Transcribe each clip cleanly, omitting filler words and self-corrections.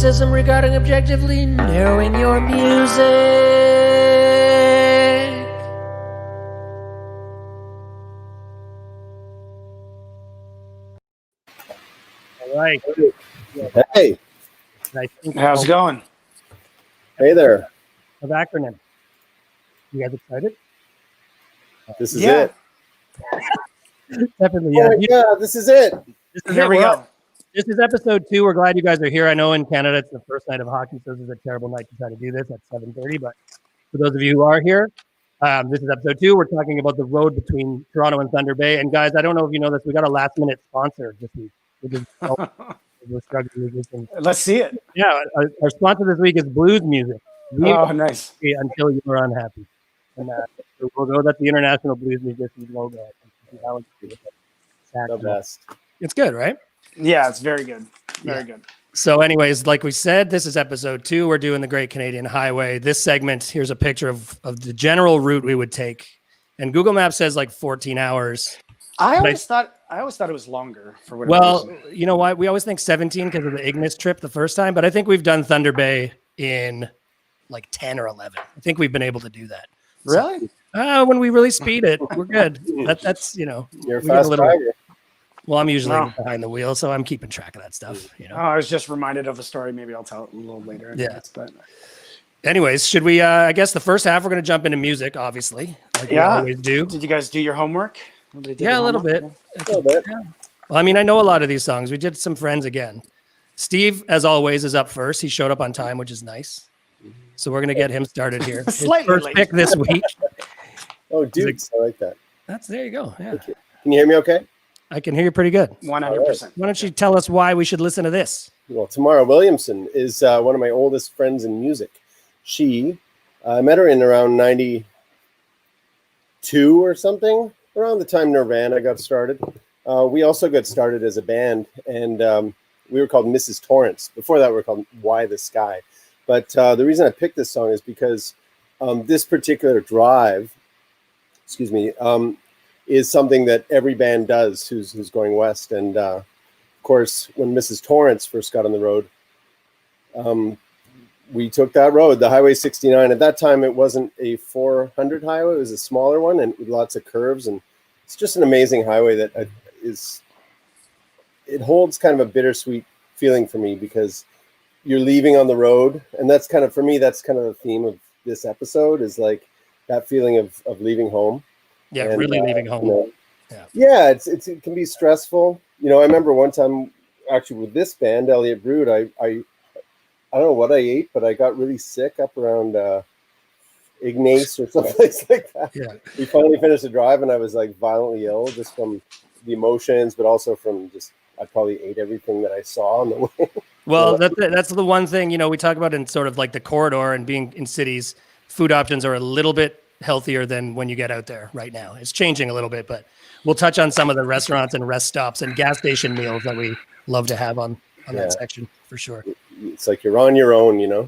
criticism regarding objectively narrowing your music. All right. Hey. How's it going? Hey there. Of A.C.R.O.N.M. You guys excited? This is it. Definitely. Oh my God, this is it. Here we go. This is episode 2. We're glad you guys are here. I know in Canada it's the first night of hockey, so this is a terrible night to try to do this at 7:30. But for those of you who are here, this is episode 2. We're talking about the road between Toronto and Thunder Bay. And guys, I don't know if you know this, we got a last-minute sponsor this week. We're struggling with this. Let's see it. Yeah, our sponsor this week is Blues Music. Nice. Until you are unhappy. And so we'll go. That's the International Blues Musicians logo. The best. It's good, right? Yeah, it's very good. Very good. So anyways, like we said, this is episode 2. We're doing the Great Canadian Highway. This segment, here's a picture of the general route we would take. And Google Maps says like 14 hours. I always thought it was longer for whatever reason. You know why? We always think 17 because of the Ignis trip the first time, but I think we've done Thunder Bay in like 10 or 11. I think we've been able to do that. Really? So, when we really speed it, we're good. That's You're a fast driver. Well, I'm usually behind the wheel, so I'm keeping track of that stuff. I was just reminded of a story. Maybe I'll tell it a little later. Yeah. But anyways, should we? I guess the first half we're going to jump into music, obviously, like we always do. Did you guys do your homework? Yeah, a little bit. A little bit. Yeah. Well, I mean, I know a lot of these songs. We did some friends again. Steve, as always, is up first. He showed up on time, which is nice. So we're going to get him started here. His first pick this week. Oh, dude, I like that. There you go. Yeah. Can you hear me okay? I can hear you pretty good. 100%. Why don't you tell us why we should listen to this? Well, Tamara Williamson is one of my oldest friends in music. I met her in around 92 or something, around the time Nirvana got started. We also got started as a band, and we were called Mrs. Torrance. Before that, we were called Why the Sky. But the reason I picked this song is because this particular drive, is something that every band does who's going west. And of course, when Mrs. Torrance first got on the road, we took that road, the Highway 69. At that time, it wasn't a 400 highway; it was a smaller one, and with lots of curves. And it's just an amazing highway that it holds kind of a bittersweet feeling for me because you're leaving on the road, and that's kind of, for me, that's kind of the theme of this episode, is like that feeling of leaving home. Yeah, and, really leaving home. It can be stressful. I remember one time, actually, with this band, Elliott Brood, I don't know what I ate, but I got really sick up around Ignace or someplace like that. Yeah. We finally finished the drive, and I was like violently ill just from the emotions, but also from just, I probably ate everything that I saw on the way. Well, that's the one thing, we talk about in sort of like the corridor and being in cities, food options are a little bit healthier than when you get out there right now. It's changing a little bit, but we'll touch on some of the restaurants and rest stops and gas station meals that we love to have on that section for sure. It's like you're on your own, Yeah.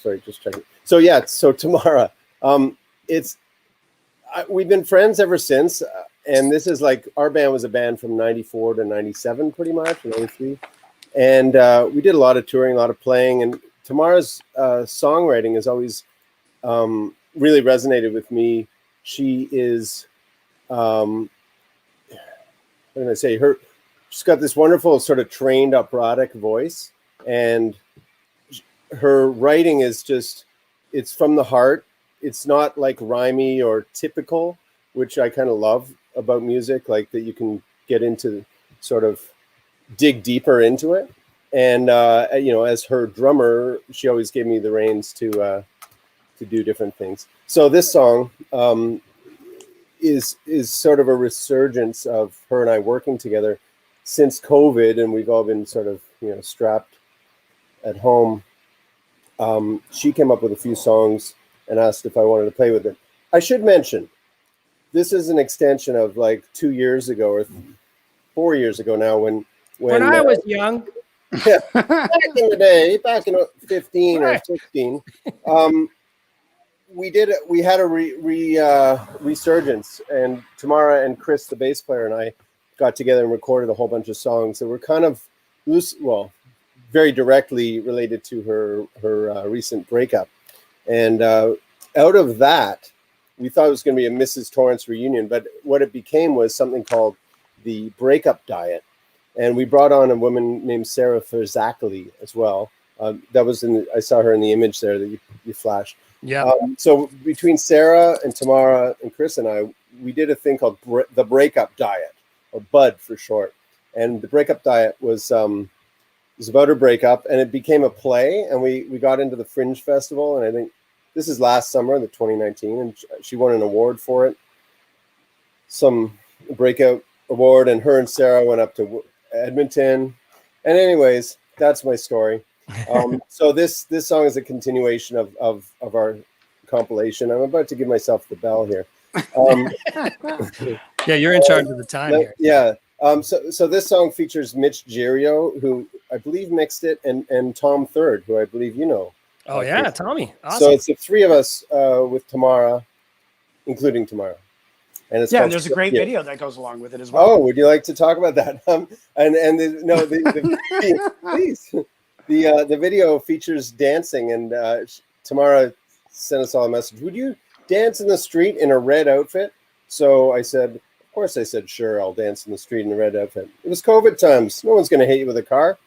Sorry, just checking. So Tamara, we've been friends ever since. And this is like, our band was a band from 94 to 97, pretty much, 93. And we did a lot of touring, a lot of playing. And Tamara's songwriting has always really resonated with me. She is, what can I say? She's got this wonderful sort of trained operatic voice. And her writing is just, it's from the heart. It's not like rhymey or typical, which I kind of love about music, like that you can get into, sort of dig deeper into it. And as her drummer, she always gave me the reins to do different things. So this song is sort of a resurgence of her and I working together since COVID, and we've all been sort of strapped at home. She came up with a few songs and asked if I wanted to play with it. I should mention, this is an extension of like 2 years ago or 4 years ago now when I was young. Yeah, back in the day, back in 15 or 16, we had a resurgence, and Tamara and Chris, the bass player, and I got together and recorded a whole bunch of songs that were kind of loose, well, very directly related to her recent breakup. And out of that, we thought it was going to be a Mrs. Torrance reunion, but what it became was something called the breakup diet. And we brought on a woman named Sarah Ferzakali as well. That was I saw her in the image there that you flashed. Yeah. So between Sarah and Tamara and Chris and I, we did a thing called the breakup diet, or BUD for short. And the breakup diet was about her breakup, and it became a play. And we got into the Fringe Festival, and I think this is last summer, the 2019, and she won an award for it, some breakout award. And her and Sarah went up to Edmonton. And anyways, that's my story. So this song is a continuation of our compilation. I'm about to give myself the bell here. Yeah, you're in charge of the time here. Yeah. So this song features Mitch Gerio, who I believe mixed it, and Tom Third, who I believe you know. Oh yeah, Tommy. Awesome. So it's the three of us with Tamara, including Tamara. And it's and there's a great video that goes along with it as well. Oh, would you like to talk about that? Please. The video features dancing, and Tamara sent us all a message. Would you dance in the street in a red outfit? So I said, of course. I said, sure, I'll dance in the street in a red outfit. It was COVID times. No one's going to hit you with a car.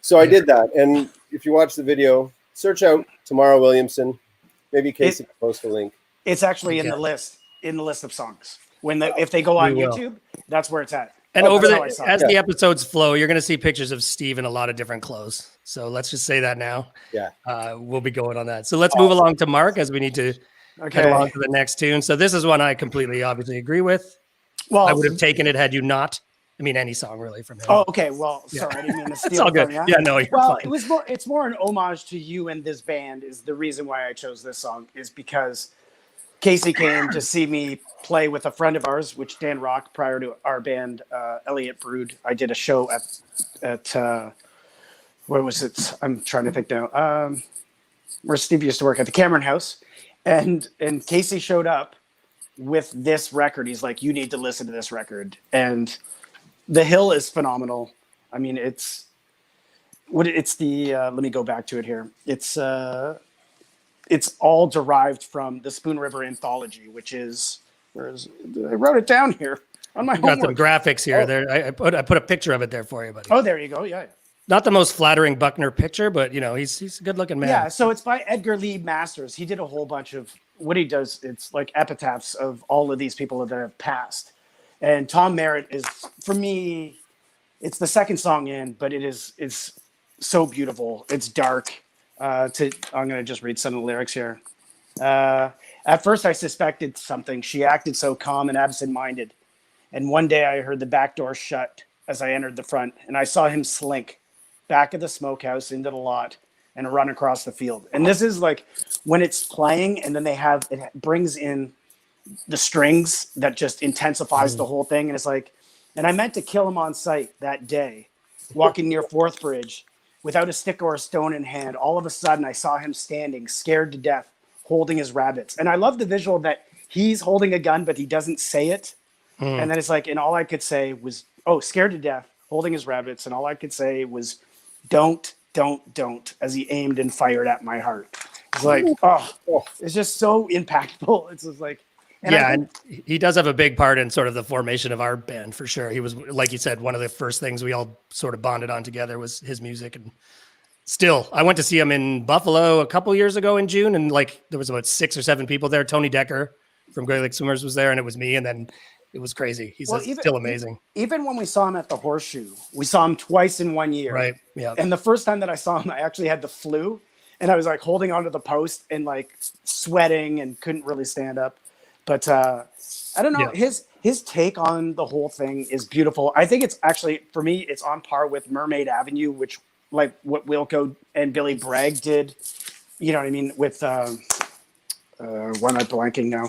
So I did that. And if you watch the video, search out Tamara Williamson. Maybe Casey can post a link. It's actually in the list of songs. If they go on YouTube, that's where it's at. And as the episodes flow, you're going to see pictures of Steve in a lot of different clothes. So let's just say that now. Yeah. We'll be going on that. So let's move along to Mark, as we need to head along to the next tune. So this is one I completely obviously agree with. Well, I would have taken it had you not. I mean, any song really from him. Oh, okay. Well, sorry, I didn't mean to steal. It's all good. From you. Yeah, no, you're fine. It's more an homage to you and this band. Is the reason why I chose this song is because Casey came to see me play with a friend of ours, which Dan Rock, prior to our band, Elliot Brood. I did a show at where was it? I'm trying to think now. Where Steve used to work at the Cameron House, and Casey showed up with this record. He's like, "You need to listen to this record." And The Hill is phenomenal. I mean, it's the. Let me go back to it here. It's all derived from the Spoon River Anthology, which is I wrote it down here on my homework. Got some graphics here. There, I put a picture of it there for you, buddy. Oh, there you go. Yeah. Not the most flattering Buckner picture, but he's a good looking man. Yeah. So it's by Edgar Lee Masters. He did a whole bunch of what he does. It's like epitaphs of all of these people that have passed. And Tom Merritt is, for me, it's the second song in, but it's so beautiful. It's dark. I'm going to just read some of the lyrics here. At first, I suspected something. She acted so calm and absent-minded. And one day I heard the back door shut as I entered the front, and I saw him slink back of the smokehouse into the lot and run across the field. And this is like when it's playing, and then it brings in the strings that just intensifies the whole thing. And it's like, and I meant to kill him on sight that day, walking near Fourth Bridge. Without a stick or a stone in hand, all of a sudden I saw him standing, scared to death, holding his rabbits. And I love the visual that he's holding a gun, but he doesn't say it. And then it's like, and all I could say was, scared to death, holding his rabbits. And all I could say was, don't, as he aimed and fired at my heart. It's like, it's just so impactful. It's just like, and he does have a big part in sort of the formation of our band for sure. He was, like you said, one of the first things we all sort of bonded on together was his music. And still, I went to see him in Buffalo a couple years ago in June, and like there was about 6 or 7 people there. Tony Decker from Great Lake Swimmers was there, and it was me. And then it was crazy. He's still amazing. Even when we saw him at the Horseshoe, we saw him twice in 1 year. Right. Yeah. And the first time that I saw him, I actually had the flu, and I was like holding onto the post and like sweating and couldn't really stand up. But I don't know. Yeah. His take on the whole thing is beautiful. I think it's actually, for me, it's on par with Mermaid Avenue, which like what Wilco and Billy Bragg did. You know what I mean? With why am I blanking now?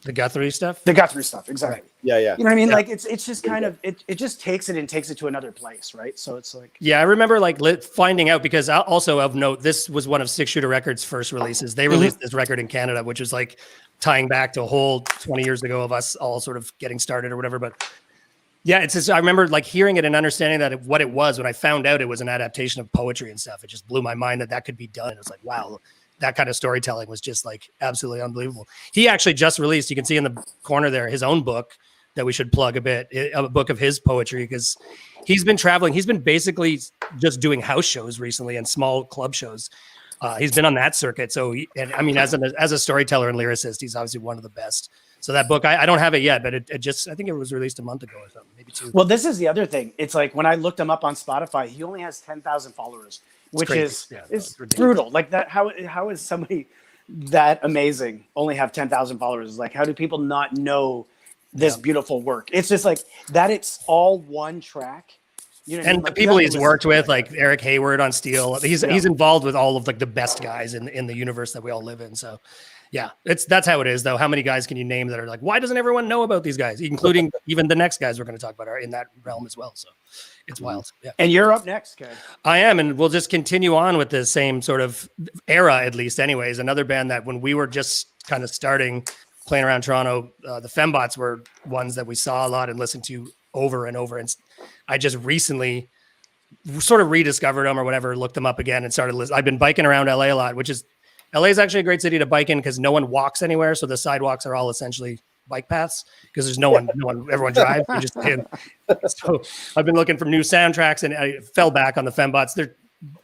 The Guthrie stuff? The Guthrie stuff, exactly. Right. Yeah. You know what I mean? Yeah. Like it's just kind of it just takes it to another place, right? So it's like I remember like finding out, because also of note, this was one of 6 Shooter Records' first releases. They released this record in Canada, which was like tying back to a whole 20 years ago of us all sort of getting started or whatever. But Yeah, it's just, I remember like hearing it and understanding that what it was when I found out it was an adaptation of poetry and stuff. It just blew my mind that that could be done. It was like, wow, that kind of storytelling was just like absolutely unbelievable. He actually just released, you can see in the corner there, his own book that we should plug a bit, a book of his poetry, because he's been traveling. He's been basically just doing house shows recently and small club shows. He's been on that circuit. So, and I mean, as a storyteller and lyricist, he's obviously one of the best. So that book, I don't have it yet, but it just, I think it was released a month ago or something, maybe 2. Well, this is the other thing. It's like when I looked him up on Spotify, he only has 10,000 followers, which is brutal. Like that, how is somebody that amazing only have 10,000 followers? Like, how do people not know this beautiful work? It's just like that. It's all one track. You know, and the people he's worked with, like Eric Hayward on Steel, he's involved with all of like the best guys in the universe that we all live in. So, yeah, that's how it is, though. How many guys can you name that are like, why doesn't everyone know about these guys, including even the next guys we're going to talk about are in that realm as well. So, it's wild. Yeah. And you're up next, Ken. I am, and we'll just continue on with the same sort of era, at least. Anyways, another band that when we were just kind of starting playing around Toronto, the Fembots were ones that we saw a lot and listened to over and over. And I just recently sort of rediscovered them or whatever, looked them up again and started listening. I've been biking around LA a lot, which is LA is actually a great city to bike in because no one walks anywhere. So the sidewalks are all essentially bike paths because there's no one, everyone drives. You just so I've been looking for new soundtracks and I fell back on the Fembots.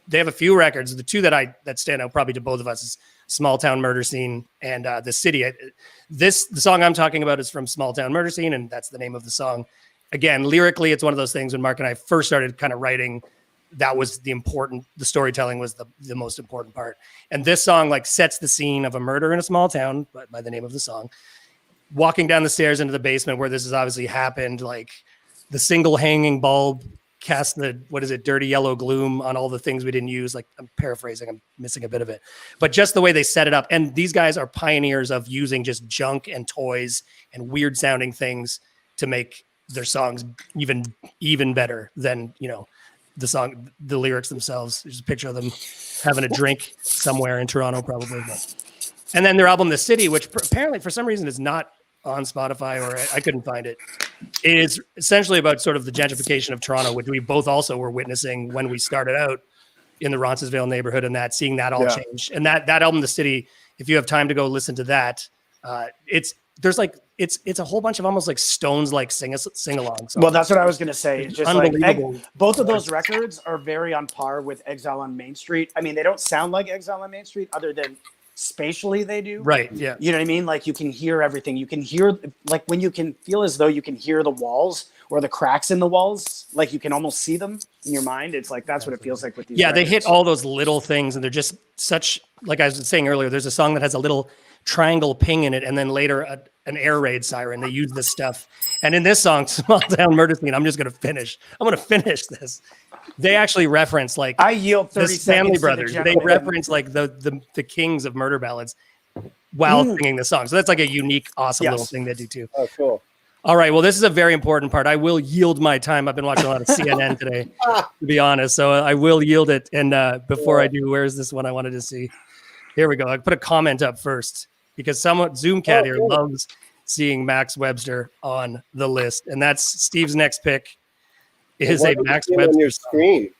They have a few records. The two that stand out probably to both of us is Small Town Murder Scene and The City. The song I'm talking about is from Small Town Murder Scene, and that's the name of the song. Again, lyrically, it's one of those things when Mark and I first started kind of writing, that was the storytelling was the most important part. And this song like sets the scene of a murder in a small town by the name of the song. Walking down the stairs into the basement where this has obviously happened, like the single hanging bulb cast dirty yellow gloom on all the things we didn't use. Like I'm paraphrasing, I'm missing a bit of it, but just the way they set it up. And these guys are pioneers of using just junk and toys and weird sounding things to make their songs even better than, the lyrics themselves. There's a picture of them having a drink somewhere in Toronto, probably. And then their album, The City, which apparently for some reason is not on Spotify, or I couldn't find it. It is essentially about sort of the gentrification of Toronto, which we both also were witnessing when we started out in the Roncesvalles neighborhood, and seeing that all change. And that album, The City, if you have time to go listen to that, it's a whole bunch of almost like Stones like sing along. Well, that's what I was gonna say. It's just unbelievable. Like both of those records are very on par with Exile on Main Street. I mean, they don't sound like Exile on Main Street, other than spatially they do. Right. Yeah. You know what I mean? Like you can hear everything. You can hear like when you can feel as though you can hear the walls or the cracks in the walls. Like you can almost see them in your mind. It's like that's what it feels like with these. Yeah, records. They hit all those little things, and they're just such. Like I was saying earlier, there's a song that has a little triangle ping in it, and then later an air raid siren. They use this stuff, and in this song, Small Town Murder Scene, I'm going to finish this. They actually reference like I yield 30 the Family Brothers. They reference like the kings of murder ballads while singing the song. So that's like a unique, awesome little thing they do too. Oh, cool. All right. Well, this is a very important part. I will yield my time. I've been watching a lot of CNN today, to be honest. So I will yield it. And before I do, where's this one I wanted to see? Here we go. I put a comment up first because Zoomcat here loves seeing Max Webster on the list. And that's Steve's next pick is a Max Webster on your screen.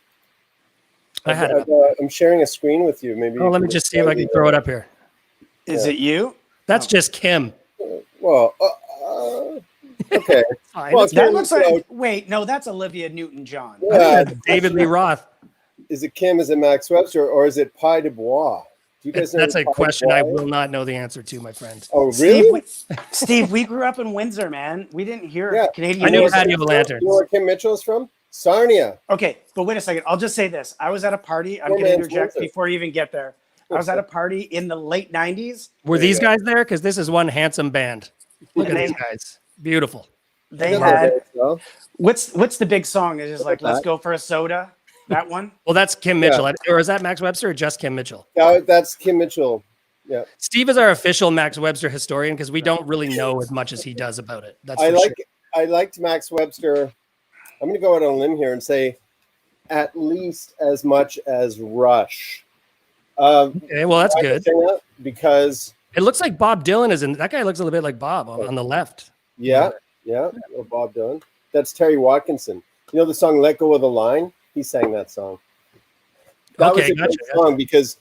I'm sharing a screen with you. Maybe. Oh, let me just see if I can throw it up here. Is it you? That's just Kim. Well, okay. Well, that looks like. Wait, no, that's Olivia Newton-John. Yeah, David Lee Roth. Is it Kim? Is it Max Webster? Or is it Pi de Bois? Do you guys know that's a question I will not know the answer to, my friend. Oh, really? Steve, we grew up in Windsor, man. We didn't hear Canadian I knew music. Patio Lanterns. You know where Kim Mitchell is from? Sarnia. Okay, but wait a second. I'll just say this. I was at a party. I'm going to interject before you even get there. I was at a party in the late 90s. Were these guys there? Because this is one handsome band. Look at these guys. Beautiful. They had... What's the big song? It's just like, let's go for a soda. That one? Well, that's Kim Mitchell. Or is that Max Webster or just Kim Mitchell? No, that's Kim Mitchell. Yeah. Steve is our official Max Webster historian because we don't really know as much as he does about it. That's I liked Max Webster. I'm going to go out on a limb here and say at least as much as Rush. Okay, well, that's good. Because it looks like Bob Dylan is in. That guy looks a little bit like Bob on the left. Yeah. Well, Bob Dylan. That's Terry Watkinson. You know the song "Let Go of the Line"? He sang that song. That was a great song because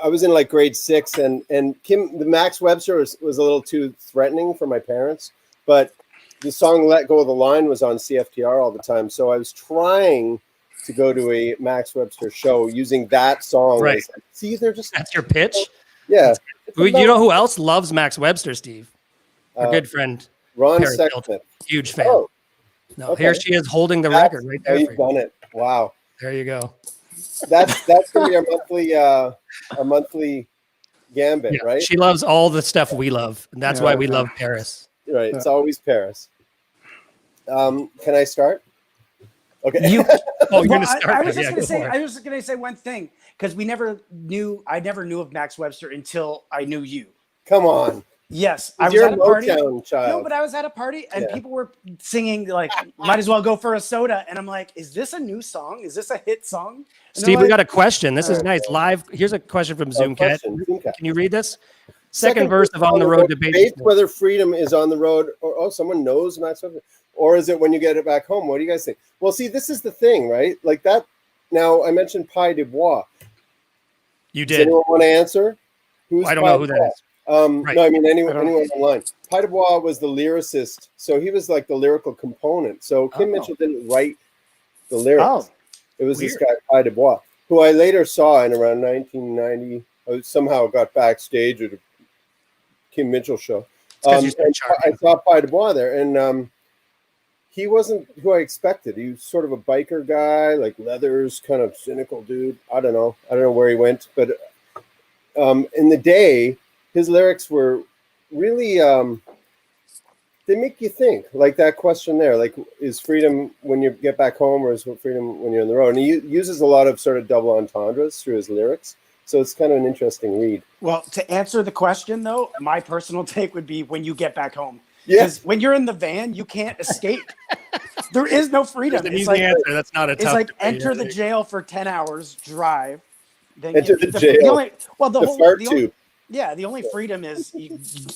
I was in like grade 6, and the Max Webster was a little too threatening for my parents, but the song "Let Go of the Line" was on CFTR all the time, so I was trying to go to a Max Webster show using that song. Right. See, they're just that's your pitch. Yeah. You know who else loves Max Webster, Steve? Our good friend Ron Perry Sexsmith. Huge fan. Oh, no, okay. Here she is holding the record right there. You've done it. Wow. There you go. That's gonna be our monthly gambit, right? She loves all the stuff we love, and that's why we love Paris. Right. It's always Paris. Can I start? Okay. You're gonna start. I was just gonna say one thing, because I never knew of Max Webster until I knew you. Come on. Yes, I was at a party. Child. No, but I was at a party and people were singing like "Might as well go for a soda," and I'm like, "Is this a new song? Is this a hit song?" And Steve, we got a question. This is nice. Live. Here's a question from Zoomcat. Can you read this? Second verse of "On the Road" debate. Whether freedom is on the road, or someone knows Max Webster, or is it when you get it back home? What do you guys think? Well, see, this is the thing, right? Like that. Now I mentioned Pi du Bois. You did. Does anyone want to answer? I don't know who that is. Right. No, I mean anyone online. Pi du Bois was the lyricist, so he was like the lyrical component. So Kim Mitchell didn't write the lyrics. Oh, it was this guy Pi du Bois, who I later saw in around 1990. I somehow got backstage at a Kim Mitchell show. I saw Pi du Bois there, and he wasn't who I expected. He was sort of a biker guy, like leathers, kind of cynical dude. I don't know where he went, but in the day, his lyrics were really, they make you think, like that question there, like, is freedom when you get back home, or is freedom when you're on the road? And he uses a lot of sort of double entendres through his lyrics. So it's kind of an interesting read. Well, to answer the question, though, my personal take would be when you get back home. Because when you're in the van, you can't escape. There is no freedom. It's an easy answer. That's not a tough. It's like enter the jail for 10 hours, drive. Then enter the jail. The only freedom is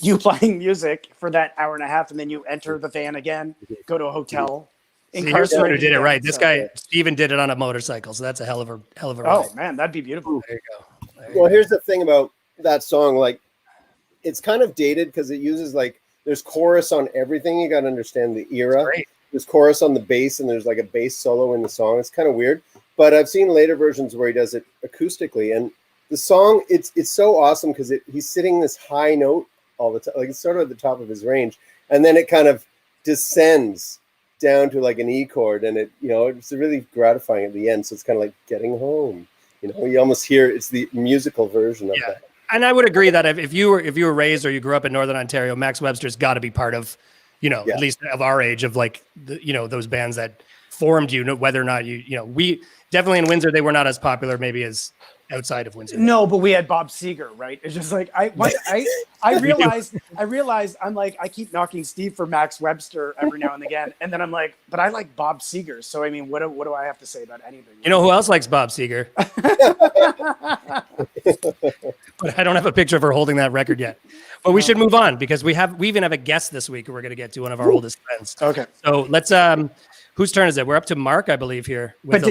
you playing music for that hour and a half, and then you enter the van again, go to a hotel. Here's someone who did it right. This guy, Steven, did it on a motorcycle, so that's a hell of a ride. Oh man, that'd be beautiful. There you go. Well, here's the thing about that song. Like, it's kind of dated because it uses like there's chorus on everything. You got to understand the era. There's chorus on the bass, and there's like a bass solo in the song. It's kind of weird, but I've seen later versions where he does it acoustically, and the song, it's so awesome because he's sitting this high note all the time, like it's sort of at the top of his range, and then it kind of descends down to like an E chord, and it's really gratifying at the end. So it's kind of like getting home. You almost hear it's the musical version of that. And I would agree that if you were raised or you grew up in Northern Ontario, Max Webster's got to be part of, at least of our age, of like those bands that formed you. Whether or not we definitely in Windsor, they were not as popular maybe as outside of Windsor. No, but we had Bob Seger, right? It's just like I realized I'm like, I keep knocking Steve for Max Webster every now and again, and then I'm like, but I like Bob Seger. So I mean, what do I have to say about anything? You know who else likes Bob Seger? But I don't have a picture of her holding that record yet. But we should move on because we even have a guest this week who we're going to get to, one of our oldest friends. Okay. So let's whose turn is it? We're up to Mark, I believe, here. But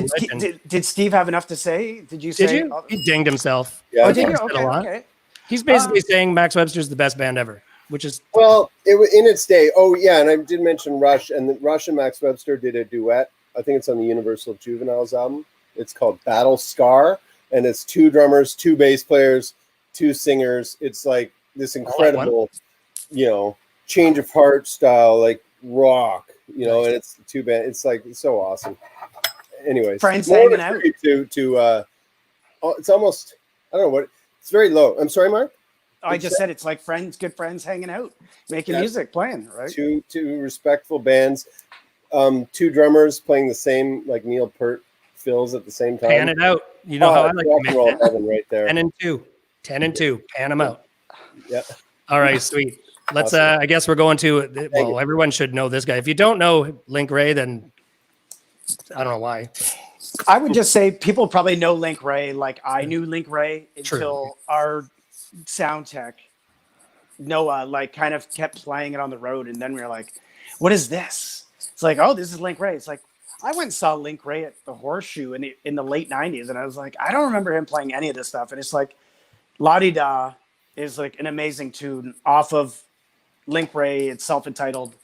did Steve have enough to say? Did you say? Did you? He dinged himself. Yeah, oh, did you? Okay. He's basically saying Max Webster's the best band ever, which is... Well, it was in its day. Oh, yeah, and I did mention Rush, and Rush and Max Webster did a duet. I think it's on the Universal Juveniles album. It's called Battle Scar, and it's 2 drummers, 2 bass players, 2 singers. It's like this incredible, change of heart style, like rock. And it's 2 band. It's like it's so awesome. Anyways, friends hanging out. It's almost, I don't know what. It's very low. I'm sorry, Mark. I just said it's like good friends hanging out, making music, playing. Right. 2 respectful bands. 2 drummers playing the same, like Neil Peart fills at the same time. Pan it out. You know how I like to make it. Heaven right there. 10 and 2. Pan them out. Yeah. All right, sweet. Let's. I guess we're going to. Well, everyone should know this guy. If you don't know Link Wray, then I don't know why. I would just say people probably know Link Wray. Like I knew Link Wray until our sound tech, Noah, like kind of kept playing it on the road, and then we were like, "What is this?" It's like, oh, this is Link Wray. It's like, I went and saw Link Wray at the Horseshoe in the late 90s. And I was like, I don't remember him playing any of this stuff. And it's like, La Di Da is like an amazing tune off of Link Wray. It's self-titled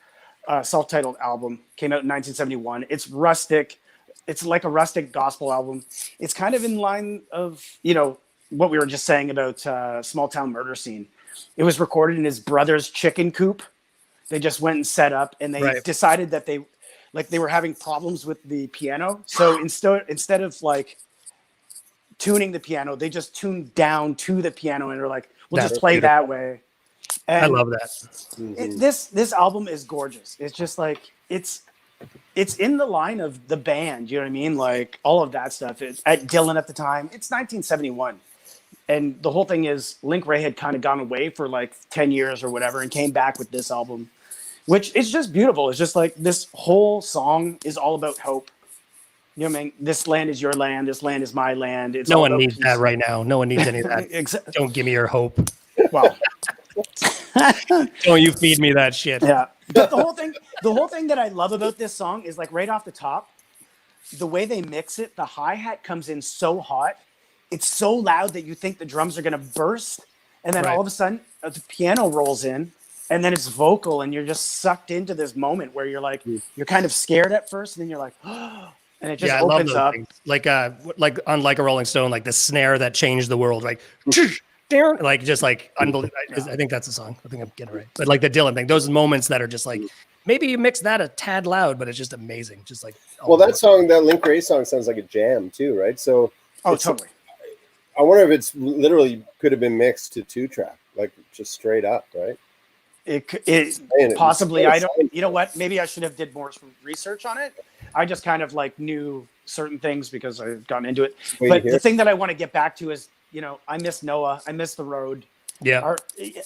album. Came out in 1971. It's rustic. It's like a rustic gospel album. It's kind of in line of, what we were just saying about Small Town Murder Scene. It was recorded in his brother's chicken coop. They just went and set up, and they decided that they were having problems with the piano. So instead of like tuning the piano, they just tuned down to the piano, and they're like, we'll just play that way. And I love that. This album is gorgeous. It's just like it's in the line of the band. You know what I mean? Like all of that stuff. At Dylan at the time, it's 1971. And the whole thing is Link Wray had kind of gone away for like 10 years or whatever and came back with this album, which is just beautiful. It's just like this whole song is all about hope. You know what I mean? This land is your land. This land is my land. It's no one needs that right now. No one needs any of that. Don't give me your hope. Well, don't you feed me that shit. Yeah. But the whole thing that I love about this song is like right off the top, the way they mix it, the hi-hat comes in so hot. It's so loud that you think the drums are going to burst. And then all of a sudden the piano rolls in and then it's vocal and you're just sucked into this moment where you're like, you're kind of scared at first and then you're like, oh, and it just opens up. Things. Like on Like a Rolling Stone, like the snare that changed the world, like, like just like unbelievable. I think that's the song. I think I'm getting it right. But like the Dylan thing, those moments that are just like, maybe you mix that a tad loud, but it's just amazing. Just like, that Link Wray song sounds like a jam too, right? So, totally. I wonder if it's literally could have been mixed to 2-track, like just straight up, right? It possibly. I don't. You know what? Maybe I should have did more research on it. I just kind of like knew certain things because I've gotten into it. But the thing that I want to get back to is, I miss Noah. I miss the road. Yeah.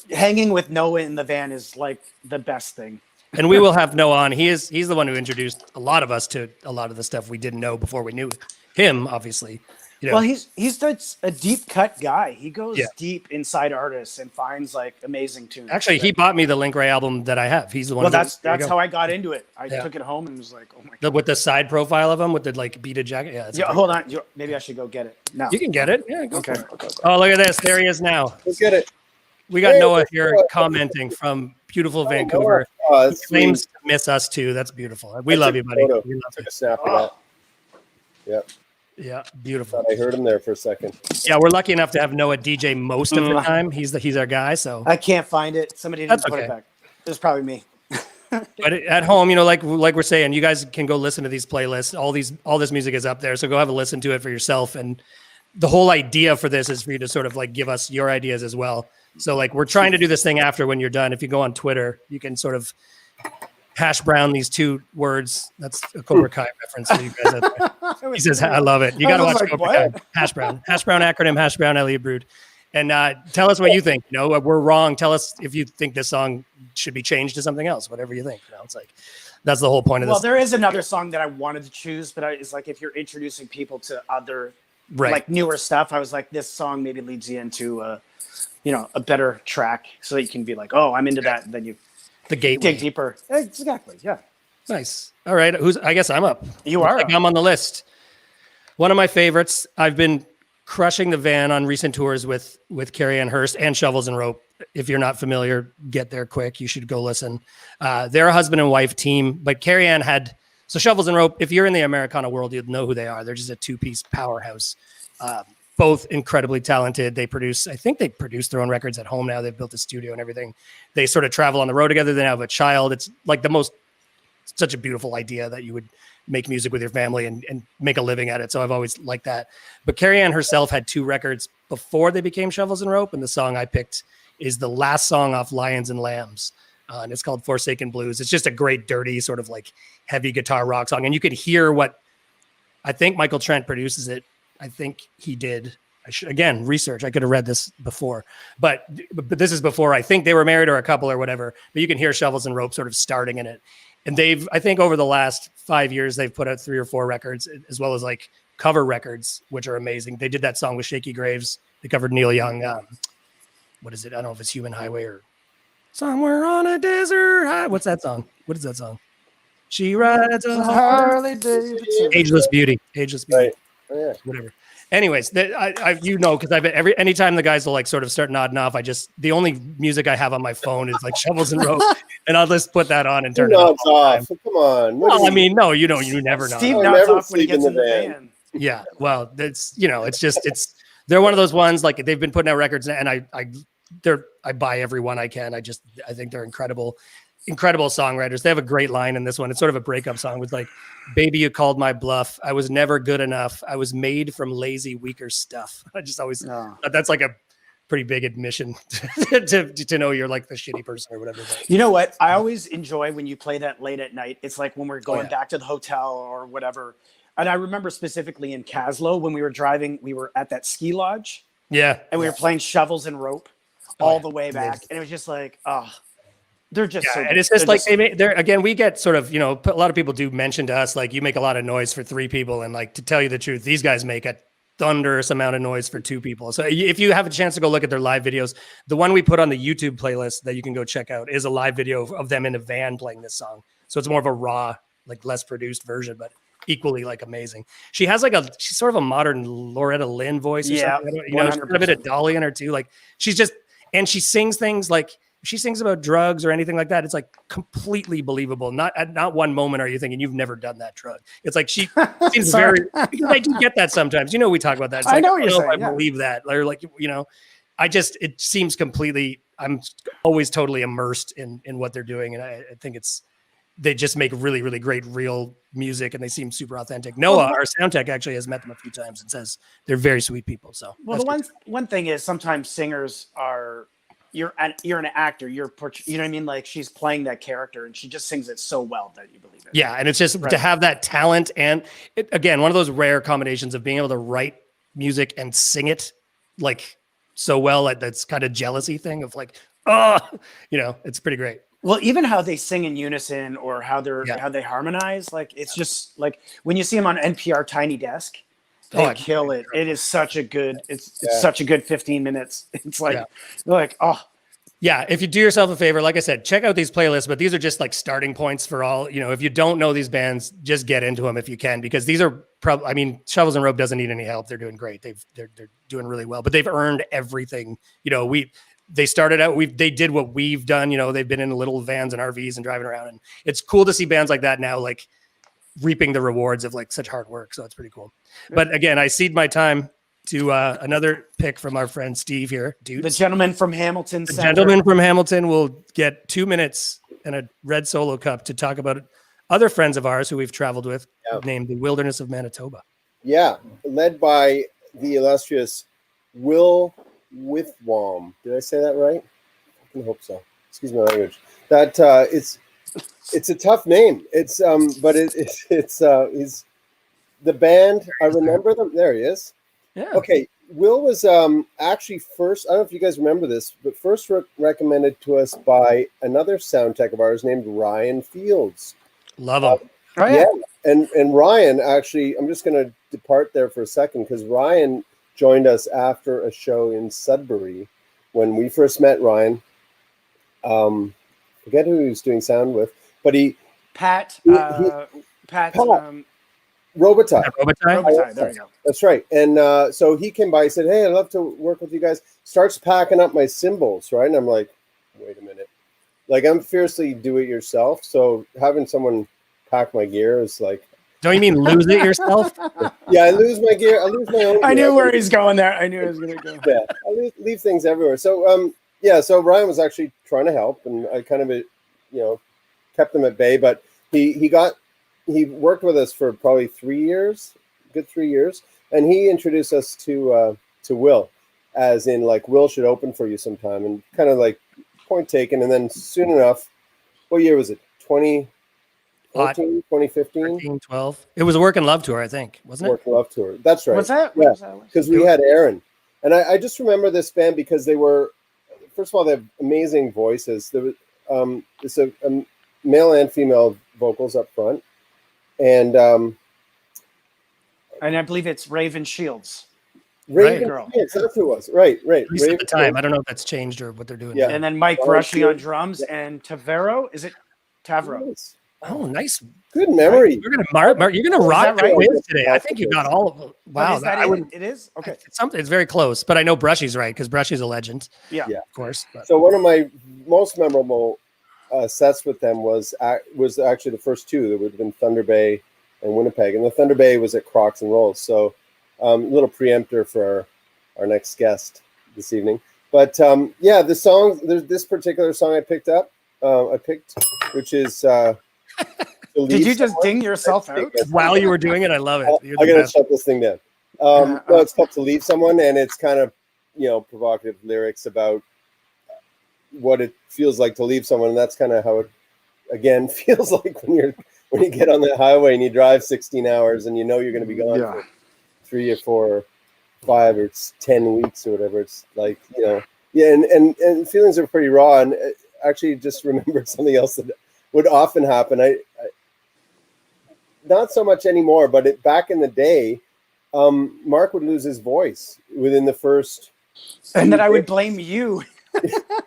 Hanging with Noah in the van is like the best thing. And we will have Noah on. He's the one who introduced a lot of us to a lot of the stuff we didn't know before we knew him, obviously. Well, he's such a deep cut guy. He goes deep inside artists and finds like amazing tunes. Actually, he bought me the Link Wray album that I have. He's the one. Well, that's how I got into it. I took it home and was like, oh my god. With the side profile of him with the like beaded jacket. Yeah. Hold on. Maybe I should go get it now. You can get it. Yeah. Go okay. For it. Okay. Oh, look at this. There he is now. Let's get it. We got Noah here commenting from beautiful Vancouver. He claims to miss us too. That's beautiful. We love you, buddy. We love you. A snap of that. Yep. Yeah, beautiful. I heard him there for a second. Yeah, we're lucky enough to have Noah DJ most of the time. He's our guy. So I can't find it. Somebody didn't put it back. It was probably me. But at home, like we're saying, you guys can go listen to these playlists. All this music is up there, so go have a listen to it for yourself. And the whole idea for this is for you to sort of like give us your ideas as well. So like we're trying to do this thing after when you're done. If you go on Twitter, you can sort of hash brown these two words. That's a Cobra Kai reference for you guys out there. He says, I love it. You got to watch Cobra Kai. Hash brown acronym, hash brown, Elliot Brood. And tell us what you think. We're wrong. Tell us if you think this song should be changed to something else, whatever you think. It's like, that's the whole point of this. Well, there is another song that I wanted to choose, but it's like, if you're introducing people to other, like newer stuff, I was like, this song maybe leads you into a better track so that you can be like, oh, I'm into that. And then you the gateway. Dig deeper. Exactly. Yeah. Nice. All right. I guess I'm up. You are. I'm on the list. One of my favorites. I've been crushing the van on recent tours with Carrie-Anne Hurst and Shovels and Rope. If you're not familiar, get there quick. You should go listen. They're a husband and wife team, but Carrie-Anne had, so Shovels and Rope, if you're in the Americana world, you'll know who they are. They're just a 2-piece powerhouse. Both incredibly talented. I think they produce their own records at home now. They've built a studio and everything. They sort of travel on the road together. They have a child. It's like such a beautiful idea that you would make music with your family and make a living at it. So I've always liked that. But Carrie-Anne herself had 2 records before they became Shovels and Rope. And the song I picked is the last song off Lions and Lambs. And it's called Forsaken Blues. It's just a great, dirty, sort of like heavy guitar rock song. And you could hear what I think Michael Trent produces it. I think he did. Again, research. I could have read this before, but this is before I think they were married or a couple or whatever. But you can hear Shovels and Rope sort of starting in it. And I think over the last 5 years, they've put out 3 or 4 records, as well as like cover records, which are amazing. They did that song with Shaky Graves. They covered Neil Young. What is it? I don't know if it's Human Highway or Somewhere on a Desert. What's that song? What is that song? She rides a Harley Davidson. Ageless Beauty. Ageless Beauty. Right. Oh, yeah. Whatever. Anyways, because I've every time the guys will like sort of start nodding off, the only music I have on my phone is like Shovels and Rope, and I'll just put that on and turn it off. Come on. Well, I mean, no, you never know. Steve nods off when he gets in the van. Yeah, well, it's they're one of those ones like they've been putting out records, and I buy every one I can. I think they're incredible songwriters. They have a great line in this one. It's sort of a breakup song. It's like, "Baby, you called my bluff. I was never good enough. I was made from lazy, weaker stuff." I just always that's like a pretty big admission to know you're like the shitty person or whatever. You know what? I always enjoy when you play that late at night. It's like when we're going back to the hotel or whatever. And I remember specifically in Caslow when we were driving, we were at that ski lodge. Yeah. And we were playing Shovels and Rope all the way back. And it was just like, they're just so and it's just like they're again, we get sort of, a lot of people do mention to us, like, you make a lot of noise for 3 people. And like, to tell you the truth, these guys make a thunderous amount of noise for 2 people. So if you have a chance to go look at their live videos, the one we put on the YouTube playlist that you can go check out is a live video of them in a van playing this song. So it's more of a raw, like less produced version, but equally like amazing. She has like she's sort of a modern Loretta Lynn voice. Or something. She's got a bit of Dolly in her too. Like she sings things like, if she sings about drugs or anything like that, it's like completely believable. Not at not one moment are you thinking you've never done that drug. It's like she seems very, because I do get that sometimes. We talk about that. It's I like, know what you're saying. I believe that. Or like, it seems completely, I'm always totally immersed in what they're doing. And I think they just make really, really great real music, and they seem super authentic. Noah, our sound tech, actually has met them a few times and says they're very sweet people. So, well, the one thing is sometimes singers are, you're an actor, you know what I mean? Like she's playing that character and she just sings it so well that you believe it. Yeah. And it's just to have that talent. And again, one of those rare combinations of being able to write music and sing it like so well, that's kind of jealousy thing of like, it's pretty great. Well, even how they sing in unison or how they harmonize, like it's just like when you see them on NPR Tiny Desk, they kill it. It is such a good, it's such a good 15 minutes. It's like, Yeah, if you do yourself a favor, like I said, check out these playlists, but these are just like starting points for all, if you don't know these bands, just get into them if you can, because these are Shovels and Rope doesn't need any help. They're doing great. They're doing really well, but they've earned everything. They started out, they did what we've done. They've been in little vans and RVs and driving around, and it's cool to see bands like that now, like reaping the rewards of like such hard work. So it's pretty cool. But again, I cede my time to another pick from our friend Steve here. Dude, the gentleman from Hamilton. The gentleman from Hamilton will get 2 minutes and a red solo cup to talk about other friends of ours who we've traveled with, named the Wilderness of Manitoba. Yeah, led by the illustrious Will Withwam. Did I say that right? I hope so. Excuse my language. That it's a tough name. It's but it's he's the band. I remember them. There he is. Yeah. Okay. Will was actually first. I don't know if you guys remember this, but first recommended to us by another sound tech of ours named Ryan Fields. Love him. And Ryan actually. I'm just going to depart there for a second because Ryan joined us after a show in Sudbury when we first met Ryan. Forget who he was doing sound with, but Pat Robitaille. Robitaille, there we go. That's right. And so he came by, he said, "Hey, I'd love to work with you guys." Starts packing up my cymbals, right? And I'm like, wait a minute. Like, I'm fiercely do-it-yourself, so having someone pack my gear is like... Don't you mean lose it yourself? Yeah, I lose my gear. I lose my own gear. I knew where he's going there. I knew he was going to go. Yeah, I leave things everywhere. So, so Ryan was actually trying to help, and I kind of, kept him at bay. But he worked with us for probably 3 years, good 3 years, and he introduced us to Will, as in like Will should open for you sometime, and kind of like point taken. And then soon enough, what year was it? 2014, 2015, 13, 12. It was a Work and Love tour, I think, wasn't it? Work and Love tour. That's right. What's that? Yeah, because we had Aaron, and I just remember this band because they were, first of all, they have amazing voices. There was it's a male and female vocals up front, and I believe it's Raven Shields. Raven girl. Shields, that's who it was. Right. At least Raven at the time. Shields. I don't know if that's changed or what they're doing. Yeah. now. And then Mike Brushy on drums and Tavero. Is it Tavero? Yes. Oh, nice. Good memory. You're gonna Mark. You're gonna rock the right? quiz today. I think you got all of them. Wow, Is that I it? wouldn't. It is? Okay. It's something. It's very close, but I know Brushy's right because Brushy's a legend, Yeah. of course. But. So one of my most memorable sets with them was actually the first two. There would have been Thunder Bay and Winnipeg, and the Thunder Bay was at Crocs and Rolls. So a little preempter for our next guest this evening. But yeah, the song. There's this particular song I picked, which is. Did you just ding yourself out while you were doing it? I love it. I gotta shut this thing down. No, it's tough to leave someone, and it's kind of provocative lyrics about what it feels like to leave someone, and that's kind of how it again feels like when you get on the highway and you drive 16 hours and you know you're going to be gone for 3 or 4 or 5 or 10 weeks or whatever. It's like and feelings are pretty raw. And actually, just remembered something else that would often happen. I not so much anymore, but back in the day, Mark would lose his voice within the first. And then I would blame you.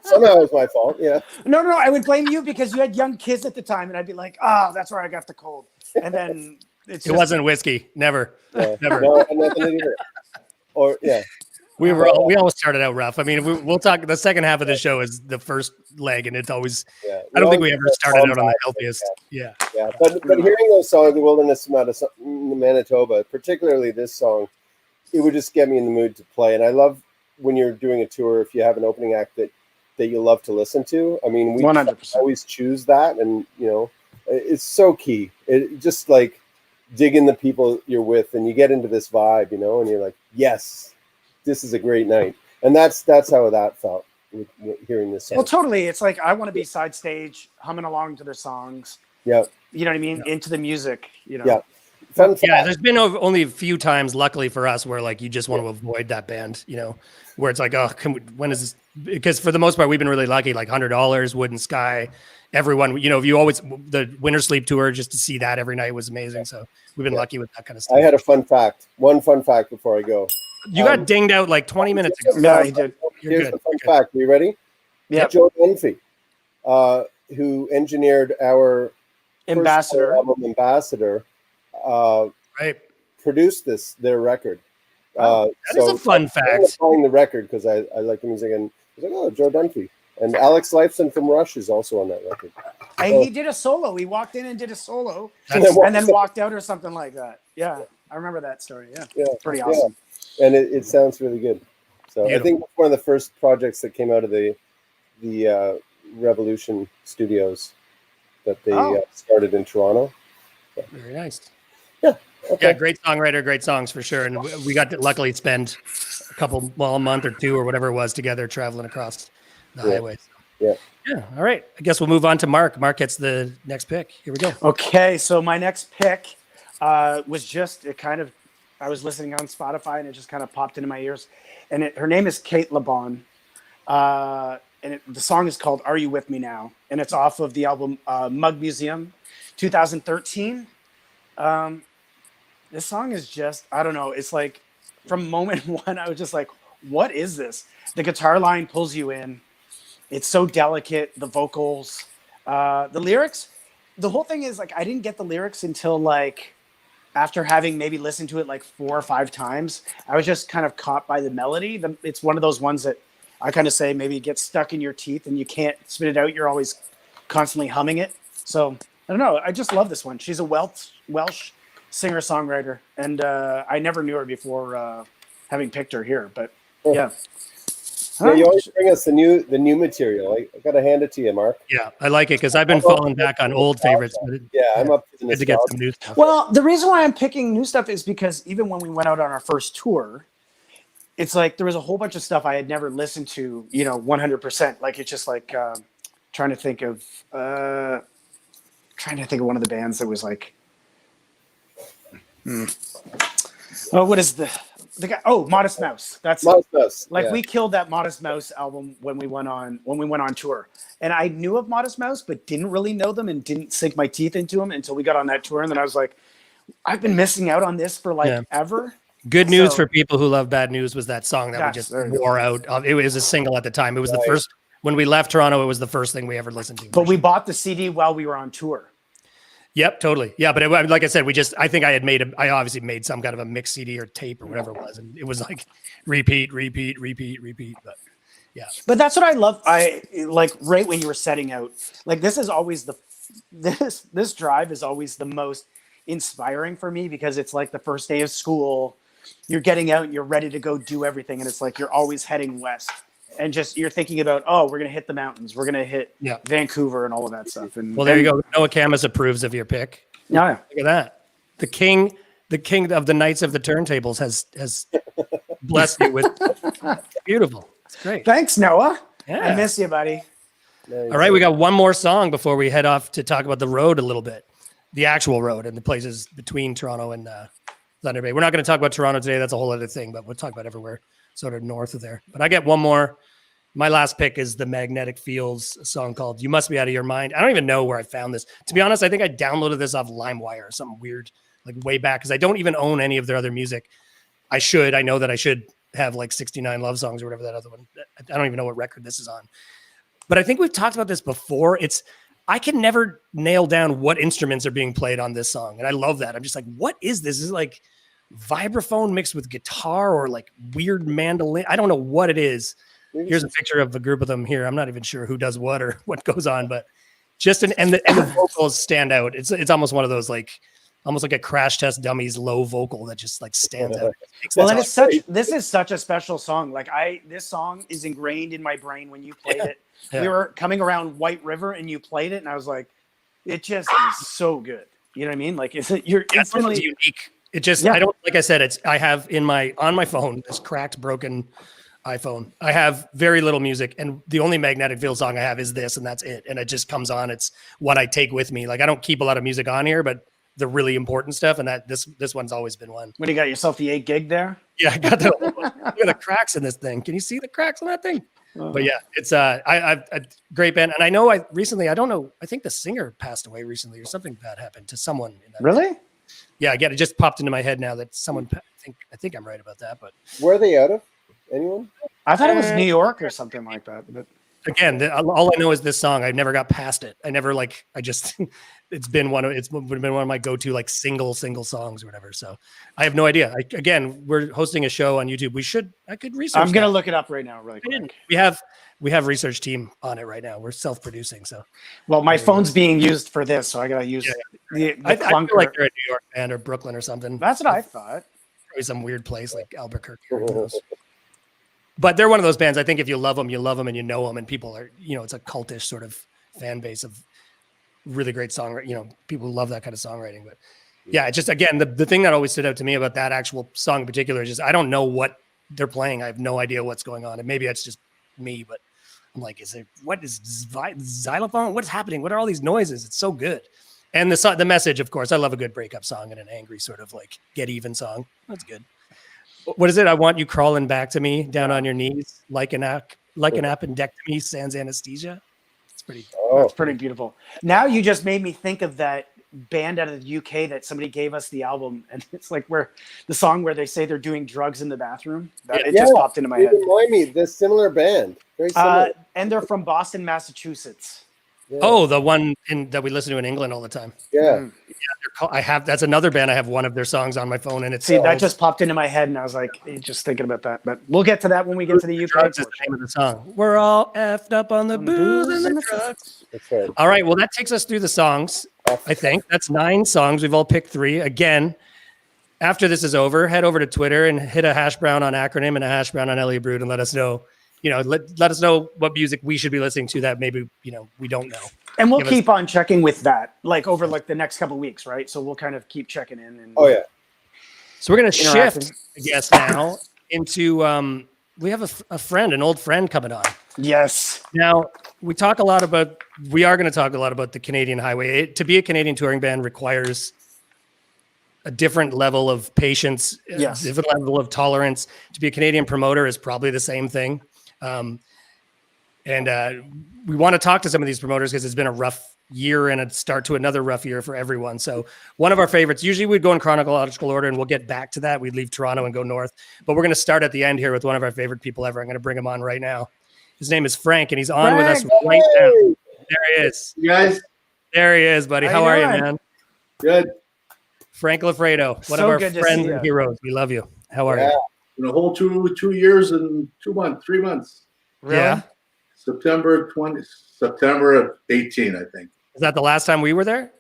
Somehow it was my fault. Yeah. No, I would blame you because you had young kids at the time, and I'd be like, that's where I got the cold. And then it wasn't whiskey. Never. Never. No, nothing to do. Or we always started out rough. I mean, we'll talk. The second half of the show is the first leg, and it's always. Yeah, I don't think we ever started out on the healthiest. Yeah. But hearing those songs, "The Wilderness of Manitoba," particularly this song, it would just get me in the mood to play. And I love when you're doing a tour, if you have an opening act that you love to listen to. I mean, we 100%. Always choose that, and it's so key. It just like dig in the people you're with, and you get into this vibe, and you're like, yes. This is a great night, and that's how that felt with hearing this song. Well, totally. It's like I want to be side stage, humming along to their songs. Yeah, you know what I mean. Yeah. Into the music. Yeah. There's been only a few times, luckily for us, where like you just want to avoid that band. Where it's like, when is this? Because for the most part, we've been really lucky. Like $100, Wood and Sky, everyone. If you always the Winter Sleep tour, just to see that every night was amazing. So we've been lucky with that kind of stuff. I had a fun fact. One fun fact before I go. You got dinged out like 20 minutes ago. No, you did. Here's the fun fact. Are you ready? Yeah. Joe Dunphy, who engineered our Ambassador, right, produced their record. That is a fun fact. I'm the record because I like the music, and he's like, Joe Dunphy. And Alex Lifeson from Rush is also on that record. He did a solo. He walked in and did a solo, and then walked out or something like that. Yeah, I remember that story. Yeah. Pretty awesome. Yeah. And it sounds really good. So beautiful. I think one of the first projects that came out of the Revolution Studios that they started in Toronto. Yeah. Very nice. Yeah. Okay. Yeah, great songwriter, great songs for sure. And we got to luckily spend a month or two or whatever it was together traveling across the highway. Yeah. Yeah. All right. I guess we'll move on to Mark. Mark gets the next pick. Here we go. Okay. So my next pick was just I was listening on Spotify and it just kind of popped into my ears. And her name is Kate LeBon. And the song is called Are You With Me Now? And it's off of the album Mug Museum, 2013. This song is just, I don't know. It's like from moment one, I was just like, what is this? The guitar line pulls you in. It's so delicate. The vocals, the lyrics, the whole thing is like, I didn't get the lyrics until like, after having maybe listened to it like 4 or 5 times. I was just kind of caught by the melody. It's one of those ones that I kind of say maybe it gets stuck in your teeth and you can't spit it out. You're always constantly humming it. So I don't know. I just love this one. She's a Welsh singer-songwriter. And I never knew her before having picked her here. But yeah. You always bring us the new material. I got to hand it to you, Mark. Yeah, I like it because I've been falling back on old favorites. But I'm up to get some new stuff. Well, the reason why I'm picking new stuff is because even when we went out on our first tour, it's like there was a whole bunch of stuff I had never listened to, 100%. Like it's just like trying to think of one of the bands that was like, what is the guy? Oh, Modest Mouse. That's Modest Mouse. Like we killed that Modest Mouse album when we went on tour. And I knew of Modest Mouse, but didn't really know them and didn't sink my teeth into them until we got on that tour. And then I was like, I've been missing out on this for ever. Good news for people who love Bad News was that song that we just wore out. It was a single at the time. It was the first, when we left Toronto, it was the first thing we ever listened to. But we bought the CD while we were on tour. Yep, totally. Yeah, but like I said, I think I obviously made some kind of a mix CD or tape or whatever it was, and it was like repeat. But yeah. But that's what I love. I like right when you were setting out. Like this is always this drive is always the most inspiring for me because it's like the first day of school. You're getting out and you're ready to go do everything, and it's like you're always heading west, and just you're thinking about, oh, we're gonna hit the mountains, we're gonna hit Vancouver and all of that stuff. And well, there you go. Noah Camus approves of your pick. Yeah, look at that. The king of the Knights of the Turntables has blessed you with beautiful. It's great. Thanks, Noah. Yeah. I miss you, buddy. All right, we got one more song before we head off to talk about the road a little bit, the actual road and the places between Toronto and Thunder Bay. We're not going to talk about Toronto today. That's a whole other thing, but we'll talk about everywhere sort of north of there. But I get one more. My last pick is the Magnetic Fields, a song called You Must Be Out of Your Mind. I don't even know where I found this. To be honest, I think I downloaded this off LimeWire or something weird, like way back, because I don't even own any of their other music. I know that I should have like 69 Love Songs or whatever that other one. I don't even know what record this is on. But I think we've talked about this before. I can never nail down what instruments are being played on this song. And I love that. I'm just like, what is this? Is it like vibraphone mixed with guitar or like weird mandolin? I don't know what it is. Here's a picture of a group of them here. I'm not even sure who does what or what goes on, but and the vocals stand out. It's almost one of those almost like a Crash Test Dummies low vocal that just like stands out. Well, and this is such a special song. Like this song is ingrained in my brain when you played it. Yeah. We were coming around White River and you played it, and I was like, it just is so good. You know what I mean? Like, you're instantly unique. It just, I don't, like I said, I have on my phone, this cracked, broken iPhone. I have very little music, and the only Magnetic Field song I have is this, and that's it. And it just comes on. It's what I take with me. Like, I don't keep a lot of music on here, but the really important stuff, and this one's always been one. What do you got yourself the 8 gig there? Yeah, I got look at the cracks in this thing. Can you see the cracks on that thing? But yeah, it's a great band, and I know I don't know. I think the singer passed away recently, or something bad happened to someone. In that really? Band. Yeah, again, it just popped into my head now that someone. I think I'm right about that. But where are they out of? Anyone? I thought it was New York or something like that. But again, all I know is this song. I never got past it. I never it's been one of my go-to like single songs or whatever. So I have no idea. We're hosting a show on YouTube. I could research. I'm gonna look it up right now, really quick. We have research team on it right now. We're self-producing. So well, my phone's being used for this, so I gotta use the I feel like they're a New York band or Brooklyn or something. That's what I thought. Probably some weird place like Albuquerque. But they're one of those bands. I think if you love them and you know them, and people are, it's a cultish sort of fan base of really great songwriting. People who love that kind of songwriting. But yeah, it's just, again, the thing that always stood out to me about that actual song in particular is just, I don't know what they're playing. I have no idea what's going on. And maybe it's just me, but I'm like, what is xylophone? What's happening? What are all these noises? It's so good. And the message, of course, I love a good breakup song and an angry sort of like get even song. That's good. What is it? I want you crawling back to me down on your knees like an appendectomy sans anesthesia. It's pretty. That's pretty beautiful. Now you just made me think of that band out of the UK that somebody gave us the album, and it's like the song where they say they're doing drugs in the bathroom. It just popped into my head. Remind me, this similar band, very similar. And they're from Boston, Massachusetts. Yeah. Oh, the one that we listen to in England all the time. Yeah. That's another band. I have one of their songs on my phone, and that just popped into my head, and I was like, just thinking about that. But we'll get to that when we get to the UK. Drugs is the name of the song. We're all effed up on the booze and the drugs. That's right. All right. Well, that takes us through the songs. I think that's 9 songs. We've all picked 3. Again, after this is over, head over to Twitter and hit a hash brown on A.C.R.O.N.Y.M and a hash brown on Elliot Brood and let us know. Let us know what music we should be listening to that maybe we don't know. And we'll keep on checking with that, like over like the next couple of weeks, right? So we'll kind of keep checking in. And oh yeah. So we're gonna shift, I guess, now into we have an old friend coming on. Yes. Now we are going to talk a lot about the Canadian highway. To be a Canadian touring band requires a different level of patience, a different level of tolerance. To be a Canadian promoter is probably the same thing. And we want to talk to some of these promoters because it's been a rough year and a start to another rough year for everyone. So one of our favorites, usually we'd go in chronological order and we'll get back to that. We'd leave Toronto and go north, but we're going to start at the end here with one of our favorite people ever. I'm going to bring him on right now. His name is Frank, and he's on with us right now. There he is. You guys? There he is, buddy. How are you, man? Good. Frank Lafredo, one So of our good to friends see and ya. heroes. We love you. How are Yeah. you? In a whole 2 years and 2 months, 3 months. Really? Yeah. September of 18, I think. Is that the last time we were there?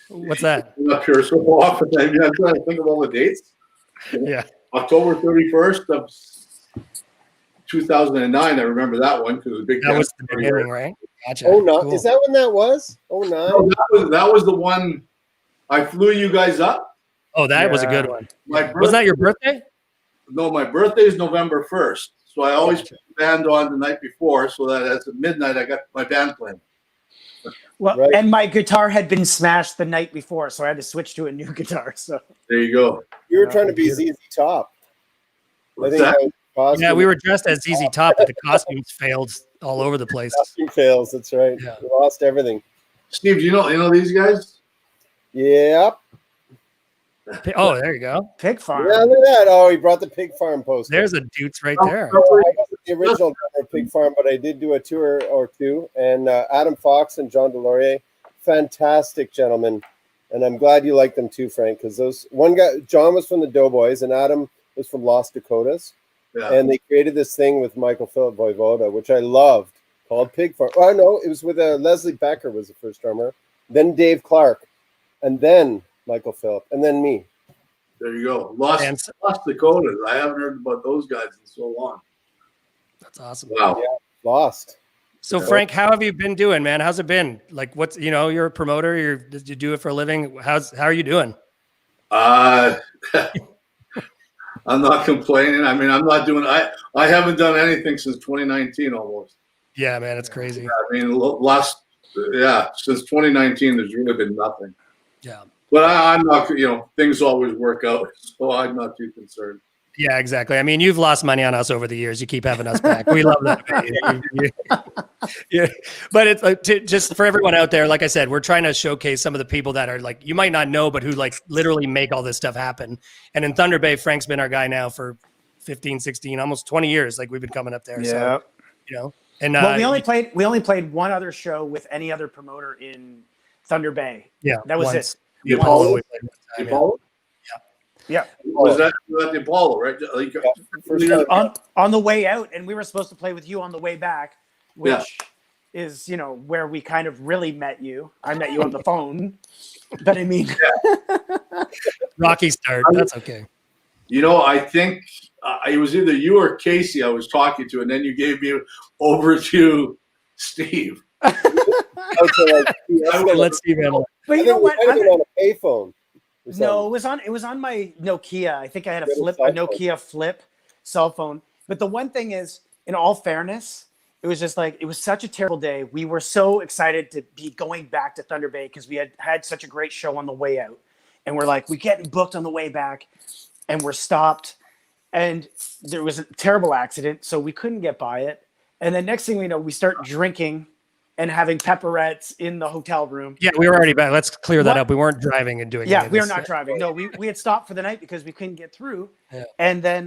What's that? I'm not sure so often. I mean, I'm trying to think of all the dates. Yeah. October 31st of 2009. I remember that one because it was a big. That was the January beginning, year. right? Gotcha. Oh, no. Cool. Is that when that was? Oh, No, nine? that was the one. I flew you guys up. Oh, that was a good Yeah. one. My Wasn't that your birthday? No, my birthday is November 1st. So I always Gotcha. put the band on the night before so that at midnight I got my band playing. Well, Right. and my guitar had been smashed the night before, so I had to switch to a new guitar. So There you go. You were Yeah, trying to be ZZ Top. I What's think that? that was the costume. Yeah, we were dressed as ZZ Top, but the costumes failed all over the place. Costume fails. That's right. Yeah. We lost everything. Steve, do you know these guys? Yep. Oh, there you go. Pig Farm. Yeah, look at that. Oh, he brought the Pig Farm poster. There's a Dutes right there. I wasn't the original drummer of Pig Farm, but I did do a tour or two. And Adam Fox and John Delorier, fantastic gentlemen. And I'm glad you like them too, Frank, because those one guy, John was from the Doughboys, and Adam was from Lost Dakotas. Yeah. And they created this thing with Michael Philip Voivoda, which I loved, called Pig Farm. Oh, no, it was with Leslie Becker was the first drummer, then Dave Clark, and then Michael Philip, and then me. There you go. Lost Dakotas. I haven't heard about those guys in so long. That's awesome. Wow. Yeah. Lost. So Frank, how have you been doing, man? How's it been? Like, what's you're a promoter. Did you do it for a living? How are you doing? I'm not complaining. I mean, I'm not doing. I haven't done anything since 2019 almost. Yeah, man, it's crazy. I mean, since 2019, there's really been nothing. Yeah. But I'm not. Things always work out, so I'm not too concerned. Yeah, exactly. I mean, you've lost money on us over the years. You keep having us back. We love that. Yeah. But it's just for everyone out there, like I said, we're trying to showcase some of the people that are like, you might not know, but who like literally make all this stuff happen. And in Thunder Bay, Frank's been our guy now for 15, 16, almost 20 years. Like we've been coming up there. Yeah. So, and Well, we only played one other show with any other promoter in Thunder Bay. Yeah. That was once. it. The Apollo. Apollo? We played one time, The Apollo? Yeah. Was that the Apollo, right? Like, First time. On the way out, and we were supposed to play with you on the way back, which is where we kind of really met you. I met you on the phone, but I mean, Rocky start. That's okay. I think it was either you or Casey I was talking to, and then you gave me over to Steve. Let's see, man. but you know what? I think on a payphone. No, it was on my Nokia. I think I had a Little flip, cell a phone. Nokia flip cell phone. But the one thing is, in all fairness, it was just like, it was such a terrible day. We were so excited to be going back to Thunder Bay because we had such a great show on the way out. And we're like, we getting booked on the way back, and we're stopped. And there was a terrible accident, so we couldn't get by it. And then next thing we know, we start drinking and having pepperettes in the hotel room. Yeah, we were already back. Let's clear that What? up. We weren't driving and doing. Yeah, any of we are this. not driving. No, we had stopped for the night because we couldn't get through. Yeah. And then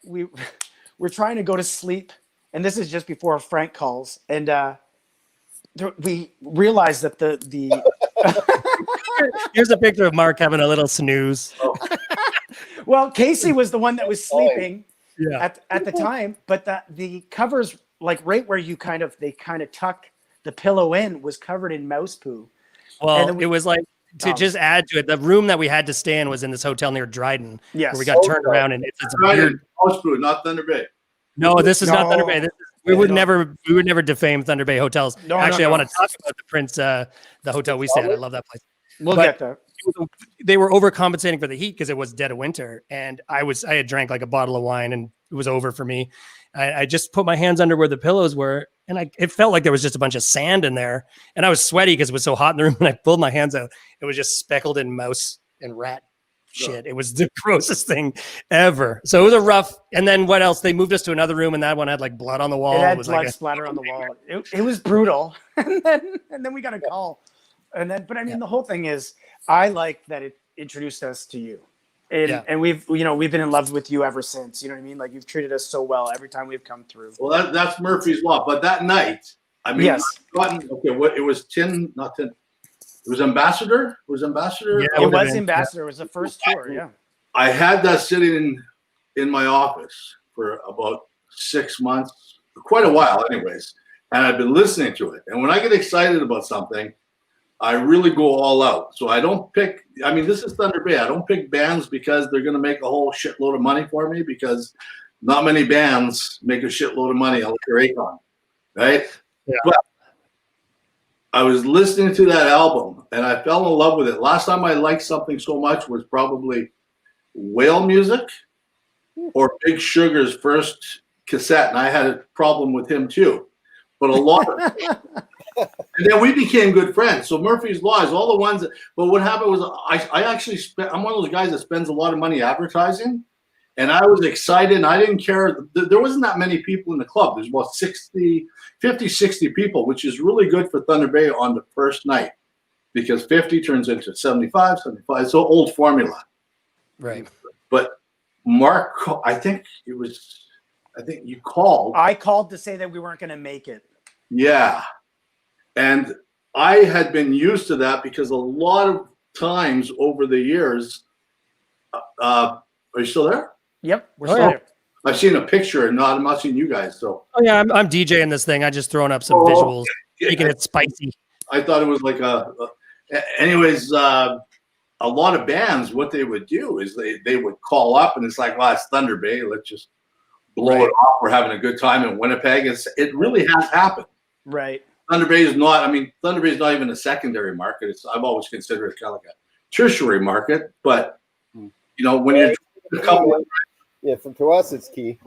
we're trying to go to sleep. And this is just before Frank calls. And we realized that the Here's a picture of Mark having a little snooze. well, Casey was the one that was sleeping Yeah. at the time, but the covers, like right where they kind of tuck the pillow in, was covered in mouse poo. Well, it was like to just add to it. The room that we had to stay in was in this hotel near Dryden. Yes. Where we got turned around, and it's weird. House Crew, not Thunder Bay. No, this is not Thunder Bay. We would No. never defame Thunder Bay hotels. No, Actually, no. I want to talk about the Prince, the hotel we stayed at. I love that place. We'll But- get there. They were overcompensating for the heat because it was dead of winter, and I had drank like a bottle of wine, and it was over for me. I just put my hands under where the pillows were, and it felt like there was just a bunch of sand in there, and I was sweaty because it was so hot in the room. And I pulled my hands out, it was just speckled in mouse and rat shit. It was the grossest thing ever. So it was a rough. And then what else? They moved us to another room, and that one had like blood on the wall. It had was blood like splatter on the wall. It was brutal. and then we got a call. But I mean, the whole thing is, I like that it introduced us to you. And we've been in love with you ever since. You know what I mean? Like, you've treated us so well every time we've come through. Well, that's Murphy's Law. But that night, I mean, Yes. it was tin, not tin. It was Ambassador. Was Ambassador? Yeah, It would've was been, Ambassador. It was the first tour. Yeah. I had that sitting in my office for about 6 months, quite a while, anyways. And I've been listening to it. And when I get excited about something, I really go all out. So I don't pick. I mean, this is Thunder Bay. I don't pick bands because they're going to make a whole shitload of money for me. Because not many bands make a shitload of money unless you're A.C.R.O.N.Y.M, right? Yeah. But I was listening to that album and I fell in love with it. Last time I liked something so much was probably Whale Music or Big Sugar's first cassette, and I had a problem with him too. But a lot of, and then we became good friends. So Murphy's Law is all the ones that, but what happened was I actually spent, I'm one of those guys that spends a lot of money advertising, and I was excited and I didn't care. There wasn't that many people in the club. There's about 50, 60 people, which is really good for Thunder Bay on the first night because 50 turns into 75, 75. It's an old formula. right. But Mark, I think you called. I called to say that we weren't going to make it. Yeah. And I had been used to that because a lot of times over the years, are you still there? Yep. We're Oh, still yeah. there. I've seen a picture and I'm not seeing you guys. So Oh yeah, I'm DJing this thing. I just throwing up some visuals, making it spicy. I thought it was like anyways, a lot of bands, what they would do is they would call up and it's like, well, it's Thunder Bay. Let's just blow it off. We're having a good time in Winnipeg. It really has happened. Right. Thunder Bay is not, I mean, Thunder Bay is not even a secondary market. I've always considered it kind of like a tertiary market, but you know, when you're a couple of, Yeah, to us, it's key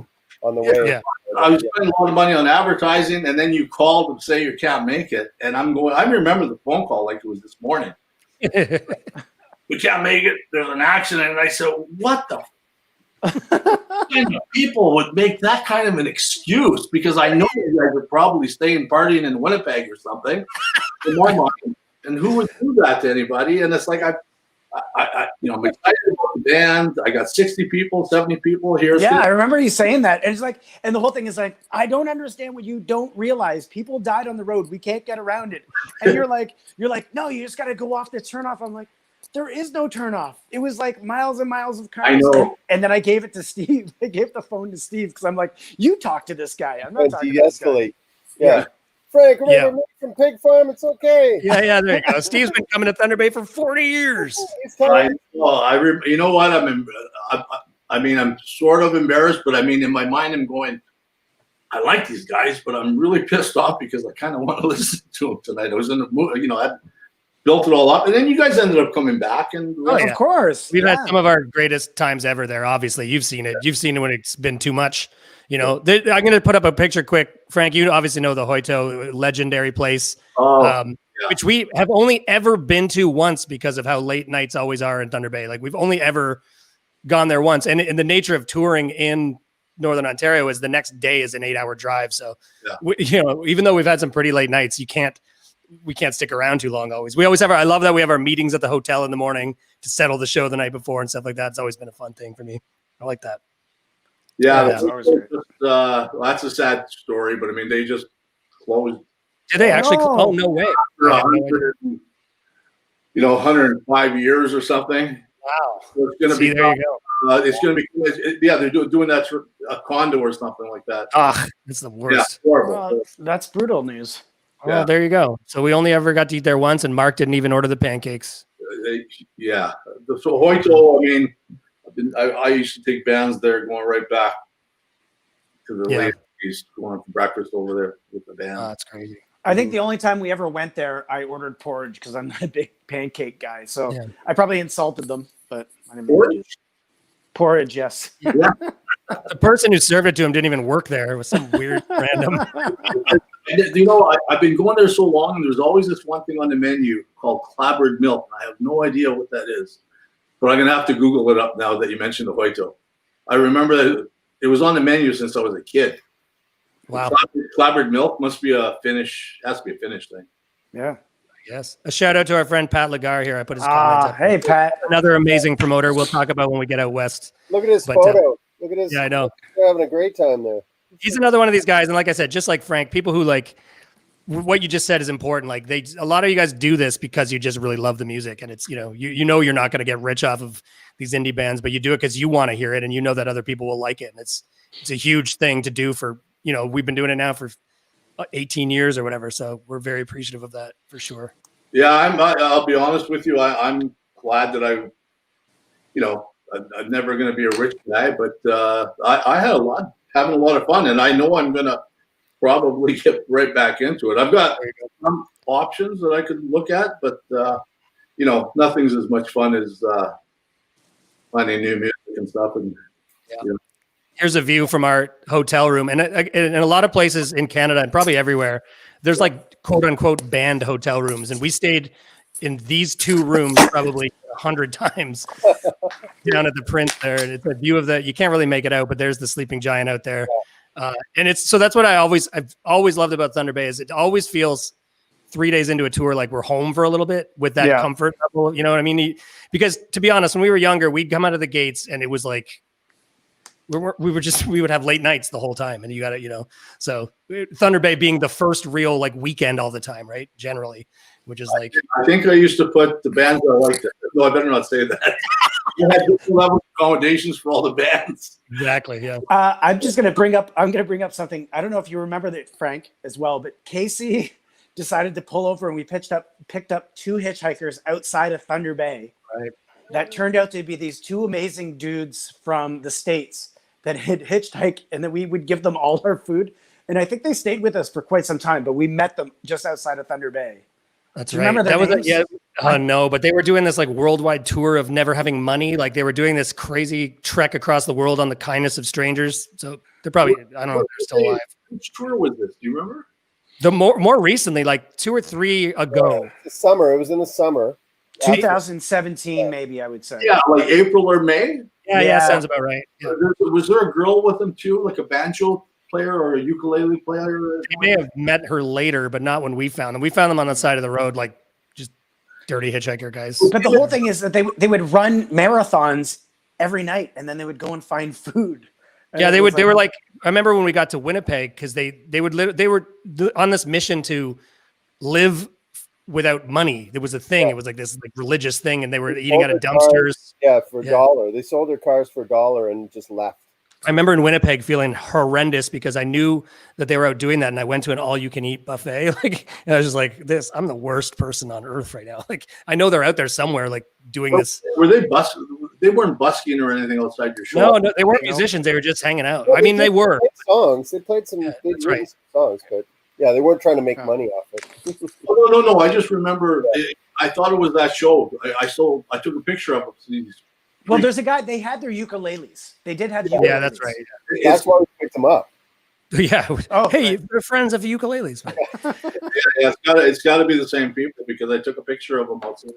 on the way. Yeah. I was spending a lot of money on advertising, and then you called and say you can't make it, and I'm going. I remember the phone call like it was this morning. We can't make it. There's an accident, and I said, "What the kind of people would make that kind of an excuse?" Because I know you guys are probably staying partying in Winnipeg or something. In my mind, and who would do that to anybody? And it's like I'm excited about the band. I got 60 people, 70 people here. Yeah, I remember you saying that. And it's like, and the whole thing is like, I don't understand what you don't realize. People died on the road. We can't get around it. And you're like, no, you just got to go off the turnoff. I'm like, there is no turnoff. It was like miles and miles of cars. I know. And then I gave it to Steve. I gave the phone to Steve because I'm like, you talk to this guy. I'm not And talking to this guy. de-escalate. Yeah. Frank, remember me from Pig Farm? It's okay. Yeah, there you go. Steve's been coming to Thunder Bay for 40 years. It's time. You know what? I'm sort of embarrassed, but I mean, in my mind, I'm going, I like these guys, but I'm really pissed off because I kind of want to listen to them tonight. I was in the mood, I built it all up, and then you guys ended up coming back, and Oh, yeah. Of course. We've had some of our greatest times ever there. Obviously, you've seen it. You've seen it when it's been too much. I'm going to put up a picture quick. Frank, you obviously know the Hoyto, legendary place, which we have only ever been to once because of how late nights always are in Thunder Bay. Like we've only ever gone there once. And the nature of touring in Northern Ontario is the next day is an 8-hour drive. So, even though we've had some pretty late nights, we can't stick around too long always. We always have I love that we have our meetings at the hotel in the morning to settle the show the night before and stuff like that. It's always been a fun thing for me. I like that. Yeah, that's always great. that's a sad story, but I mean, they just closed. Did they actually? No. Oh, no way. For 105 years or something. Wow. So it's going to be. There you go. It's going to be. They're doing that for a condo or something like that. Ah, that's the worst. Yeah, horrible. Well, that's brutal news. Oh, there you go. So we only ever got to eat there once, and Mark didn't even order the pancakes. So Hoyto, I mean, I used to take bands there going right back to the late 80s, going for breakfast over there with the band. Oh, that's crazy. I think the only time we ever went there, I ordered porridge because I'm not a big pancake guy. So Yeah. I probably insulted them, but I didn't Porridge? Porridge, yes. The person who served it to him didn't even work there. It was some weird random. I've been going there so long, and there's always this one thing on the menu called clabbered milk. And I have no idea what that is, but I'm going to have to Google it up now that you mentioned the Hoyto. I remember that it was on the menu since I was a kid. Wow. Clabbered milk has to be a Finnish thing. Yeah. Yes. A shout out to our friend Pat Lagar here. I put his comment up. Hey, Pat. Another amazing promoter we'll talk about when we get out west. Look at his But, photo. Look at his. Yeah, I know. They're having a great time there. He's another one of these guys. And like I said, just like Frank, people who like what you just said is important. Like a lot of you guys do this because you just really love the music, and it's, you know, you're not going to get rich off of these indie bands, but you do it because you want to hear it, and you know that other people will like it. And it's a huge thing to do for, we've been doing it now for 18 years or whatever. So we're very appreciative of that for sure. Yeah. I'll be honest with you. I'm glad that I'm never going to be a rich guy, but I had having a lot of fun, and I know I'm going to probably get right back into it. I've got some options that I could look at, but nothing's as much fun as finding new music and stuff. And here's a view from our hotel room, and in a lot of places in Canada and probably everywhere, there's like quote unquote banned hotel rooms, and we stayed in these two rooms probably 100 times down at the Prince there. And it's a view of you can't really make it out, but there's the sleeping giant out there. And so that's what I've always loved about Thunder Bay is it always feels 3 days into a tour like we're home for a little bit with that comfort level. You know what I mean? Because to be honest, when we were younger, we'd come out of the gates and it was like we would have late nights the whole time, and you got to, so Thunder Bay being the first real like weekend all the time, right? Generally, which is like I think I used to put the bands I liked. No, I better not say that. You had different level accommodations for all the bands. Exactly. Yeah. I'm going to bring up something. I don't know if you remember that, Frank, as well, but Casey decided to pull over and we picked up two hitchhikers outside of Thunder Bay. Right. That turned out to be these two amazing dudes from the States that had hitchhiked, and then we would give them all our food. And I think they stayed with us for quite some time, but we met them just outside of Thunder Bay. That's right. Remember that was no, but they were doing this like worldwide tour of never having money. Like they were doing this crazy trek across the world on the kindness of strangers. So they're probably, I don't know if they're still alive. Which tour was this? Do you remember? The more recently, like 2 or 3 ago. The summer. It was in the summer. 2017, maybe I would say. Yeah, like April or May. Yeah, sounds about right. Yeah. Was there a girl with them too, like a banjo player or a ukulele player? They may have met her later, but not when we found them. We found them on the side of the road, like just dirty hitchhiker guys. But the whole thing is that they would run marathons every night, and then they would go and find food. Yeah, they were like, I remember when we got to Winnipeg, because they were on this mission to live without money. There was a thing. It was like this like religious thing, and they were eating out of dumpsters. For $1. They sold their cars for $1 and just left. I remember in Winnipeg feeling horrendous because I knew that they were out doing that, and I went to an all-you-can-eat buffet. Like, and I was just like, I'm the worst person on earth right now. Like, I know they're out there somewhere, like doing this. Were they They weren't busking or anything outside your show. No, they weren't musicians. They were just hanging out. I mean, they were songs. They played some songs, but they weren't trying to make money off it. No. I just remember. I thought it was that show. I took a picture of it. Well, there's a guy. They had their ukuleles. They did have. Ukuleles. Yeah, that's right. That's why we picked them up. Yeah. Oh, hey, they're friends of ukuleles. It's got to be the same people because I took a picture of them outside.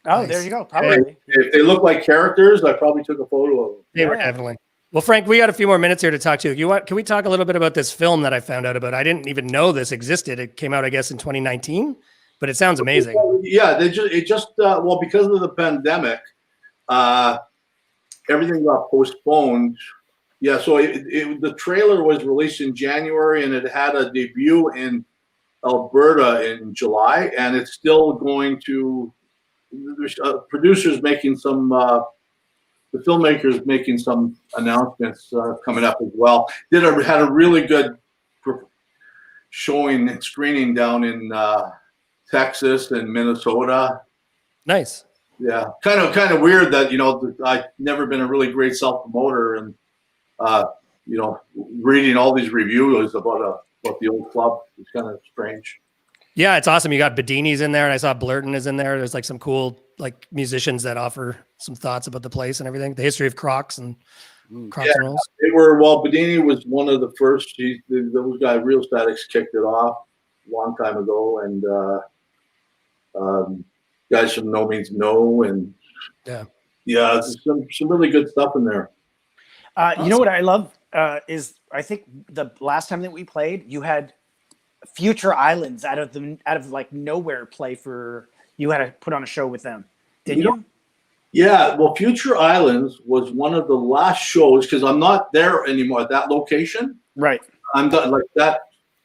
Oh, there you go. Probably. If they look like characters, I probably took a photo of them. They were definitely. Well, Frank, we got a few more minutes here to talk to you. Can we talk a little bit about this film that I found out about? I didn't even know this existed. It came out, I guess, in 2019, but it sounds amazing. Yeah, because of the pandemic, everything got postponed. Yeah, so the trailer was released in January, and it had a debut in Alberta in July, and it's still going to. There's producers making some. The filmmakers making some announcements coming up as well. Had a really good showing and screening down in Texas and Minnesota. Nice. Yeah, kind of weird that I've never been a really great self promoter, and reading all these reviews about the old club is kind of strange. Yeah, it's awesome. You got Bedini's in there, and I saw Blurton is in there. There's like some cool like musicians that offer some thoughts about the place and everything. The history of Crocs and Crocs and rolls. They were Bedini was one of the first. Those guys, Real Statics, kicked it off a long time ago, and guys from No Means No, and some really good stuff in there. Awesome. You know what I love is I think the last time that we played, you had Future Islands out of like nowhere play for you. Had to put on a show with them, didn't you? Yeah, well, Future Islands was one of the last shows because I'm not there anymore at that location. Right. I'm done. Like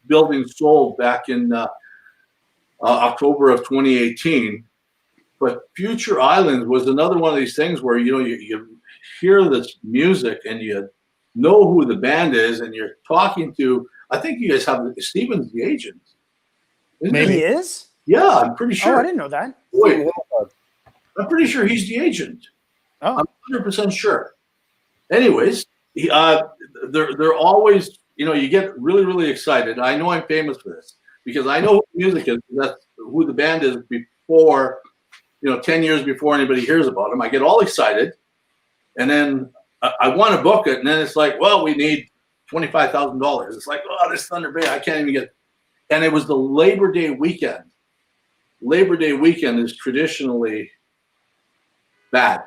building sold back in October of 2018. But Future Islands was another one of these things where, you know, you hear this music and you know who the band is, and you're talking to, I think you guys have, Steven's the agent. Maybe. He is? Yeah, I'm pretty Oh, sure. I didn't know that. Wait, I'm pretty sure he's the agent. Oh. I'm 100% sure. Anyways, they're always, you know, you get really, really excited. I know I'm famous for this because I know who the music is. That's who the band is before, you know, 10 years before anybody hears about them. I get all excited, and then I want to book it, and then it's like, well, we need $25,000. It's like, oh, this Thunder Bay, I can't even get. And it was the Labor Day weekend. Labor Day weekend is traditionally bad.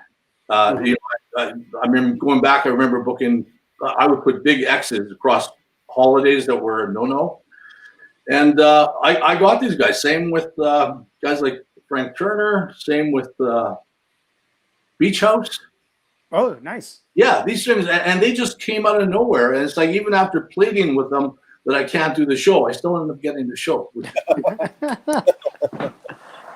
You know, I remember going back. I remember booking. I would put big X's across holidays that were a no-no. And I got these guys. Same with guys like Frank Turner. Same with Beach House. Oh, nice. Yeah, these things, and they just came out of nowhere. And it's like, even after pleading with them that I can't do the show, I still end up getting the show. Like, I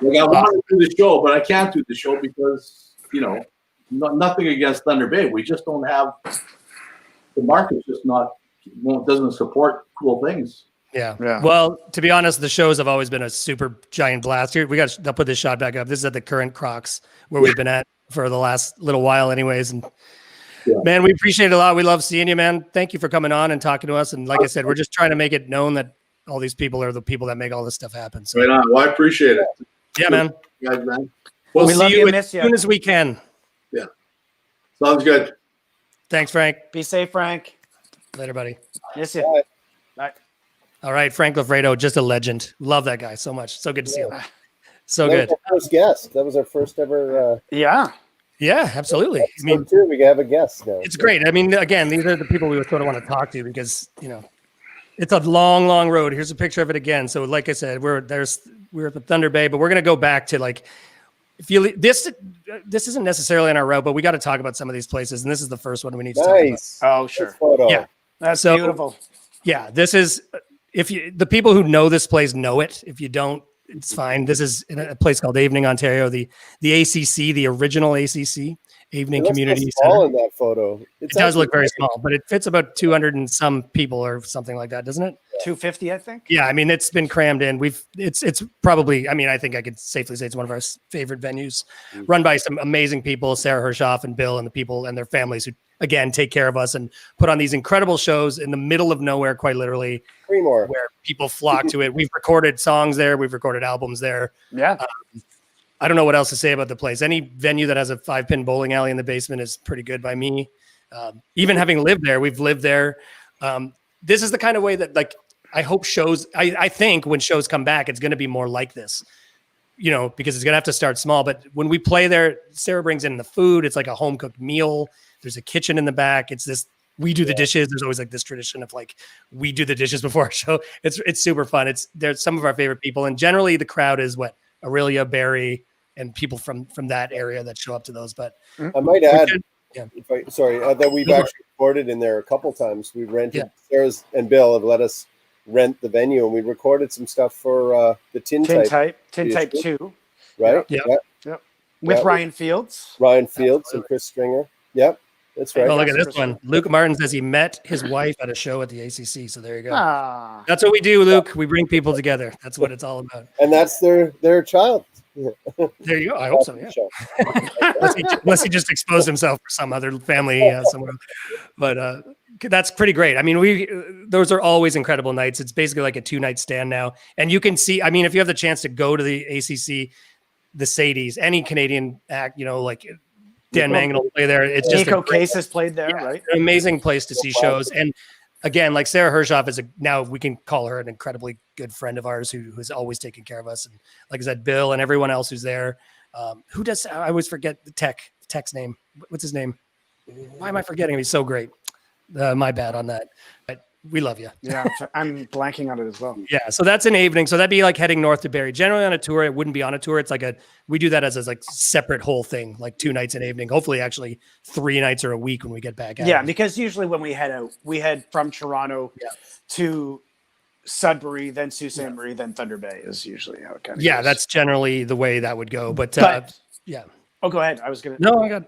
want to do the show, but I can't do the show because, you know, nothing against Thunder Bay. We just don't have, the market's just not, doesn't support cool things. Yeah. Yeah. Well, to be honest, the shows have always been a super giant blast. Here, I'll put this shot back up. This is at the current Crocs where we've been at for the last little while anyways. And man, we appreciate it a lot. We love seeing you, man. Thank you for coming on and talking to us. And like I said, we're just trying to make it known that all these people are the people that make all this stuff happen. So Right on. Well, I appreciate it. yeah, man. Guys, man. We'll We see love you you, as miss you. soon as we can. Yeah. Sounds good. Thanks, Frank. Be safe, Frank. Later, buddy. Miss you. Bye. Bye. All right, Frank Lafredo, just a legend. Love that guy so much. So good to see him. So That good. was our first guest. That was our first ever. Yeah. Yeah, absolutely. I mean, too, we have a guest now. it's great. I mean, again, these are the people we sort of want to talk to because, you know, it's a long, long road. Here's a picture of it again. So like I said, we're at the Thunder Bay, but we're going to go back to like, if you this isn't necessarily on our route, but we got to talk about some of these places. And this is the first one we need to talk about. Nice. Oh, sure. Good photo. Yeah. That's So- beautiful. Yeah, this is, the people who know this place know it. If you don't, it's fine. This is in a place called Avening, Ontario, the ACC, the original ACC, Avening It looks Community so small Center. in that photo. It does look very small, but it fits about 200 and some people or something like that, doesn't it? 250, I think. Yeah, I mean, it's been crammed in. It's probably, I mean, I think I could safely say it's one of our favorite venues, run by some amazing people, Sarah Hershoff and Bill and the people and their families who, again, take care of us and put on these incredible shows in the middle of nowhere, quite literally, Creemore. where people flock to it. We've recorded songs there. We've recorded albums there. Yeah. I don't know what else to say about the place. Any venue that has a 5-pin bowling alley in the basement is pretty good by me. Even having lived there, we've lived there. This is the kind of way that, like, I hope shows, I think when shows come back, it's going to be more like this, you know, because it's going to have to start small. But when we play there, Sarah brings in the food. It's like a home cooked meal. There's a kitchen in the back. It's this, we do the dishes. There's always like this tradition of like, we do the dishes before our show. It's super fun. There's some of our favorite people. And generally the crowd is what, Aurelia, Barry, and people from that area that show up to those. But I might add, yeah. that we've actually recorded in there a couple times. We've rented, Sarah's and Bill have let us rent the venue, and we recorded some stuff for the Tin Type, 2, right? Yeah. with Yeah. Ryan Fields. Ryan Fields and Chris Stringer. Yep, that's right. Oh, look at this one. Luke Martin says he met his wife at a show at the ACC. So there you go. Ah. That's what we do, Luke. We bring people together. That's what it's all about. And that's their child. There you go. I hope so. Yeah. Show. Unless he just exposed himself for some other family somewhere. But that's pretty great. I mean, those are always incredible nights. It's basically like a 2-night stand now. And you can see, I mean, if you have the chance to go to the ACC, the Sadies, any Canadian act, you know, like Dan Mangan will play there. It's just Nico Case has played there, right? an amazing place to see shows. And again, like Sarah Hershoff is now we can call her an incredibly good friend of ours who's always taking care of us. And like I said, Bill and everyone else who's there. Who does, I always forget the tech's name. What's his name? Why am I forgetting him? He's so great. My bad on that. But we love you. Yeah, I'm blanking on it as well. Yeah. So that's an evening. So that'd be like heading north to Barrie. Generally on a tour, it wouldn't be on a tour. It's like we do that as a like separate whole thing, like 2 nights an evening, hopefully actually 3 nights or a week when we get back out. Yeah, because usually when we head out, we head from Toronto to Sudbury, then Sault Ste. Marie, then Thunder Bay is usually how it kind of Yeah, goes. that's generally the way that would go. But yeah. Oh, go ahead. I was gonna. No,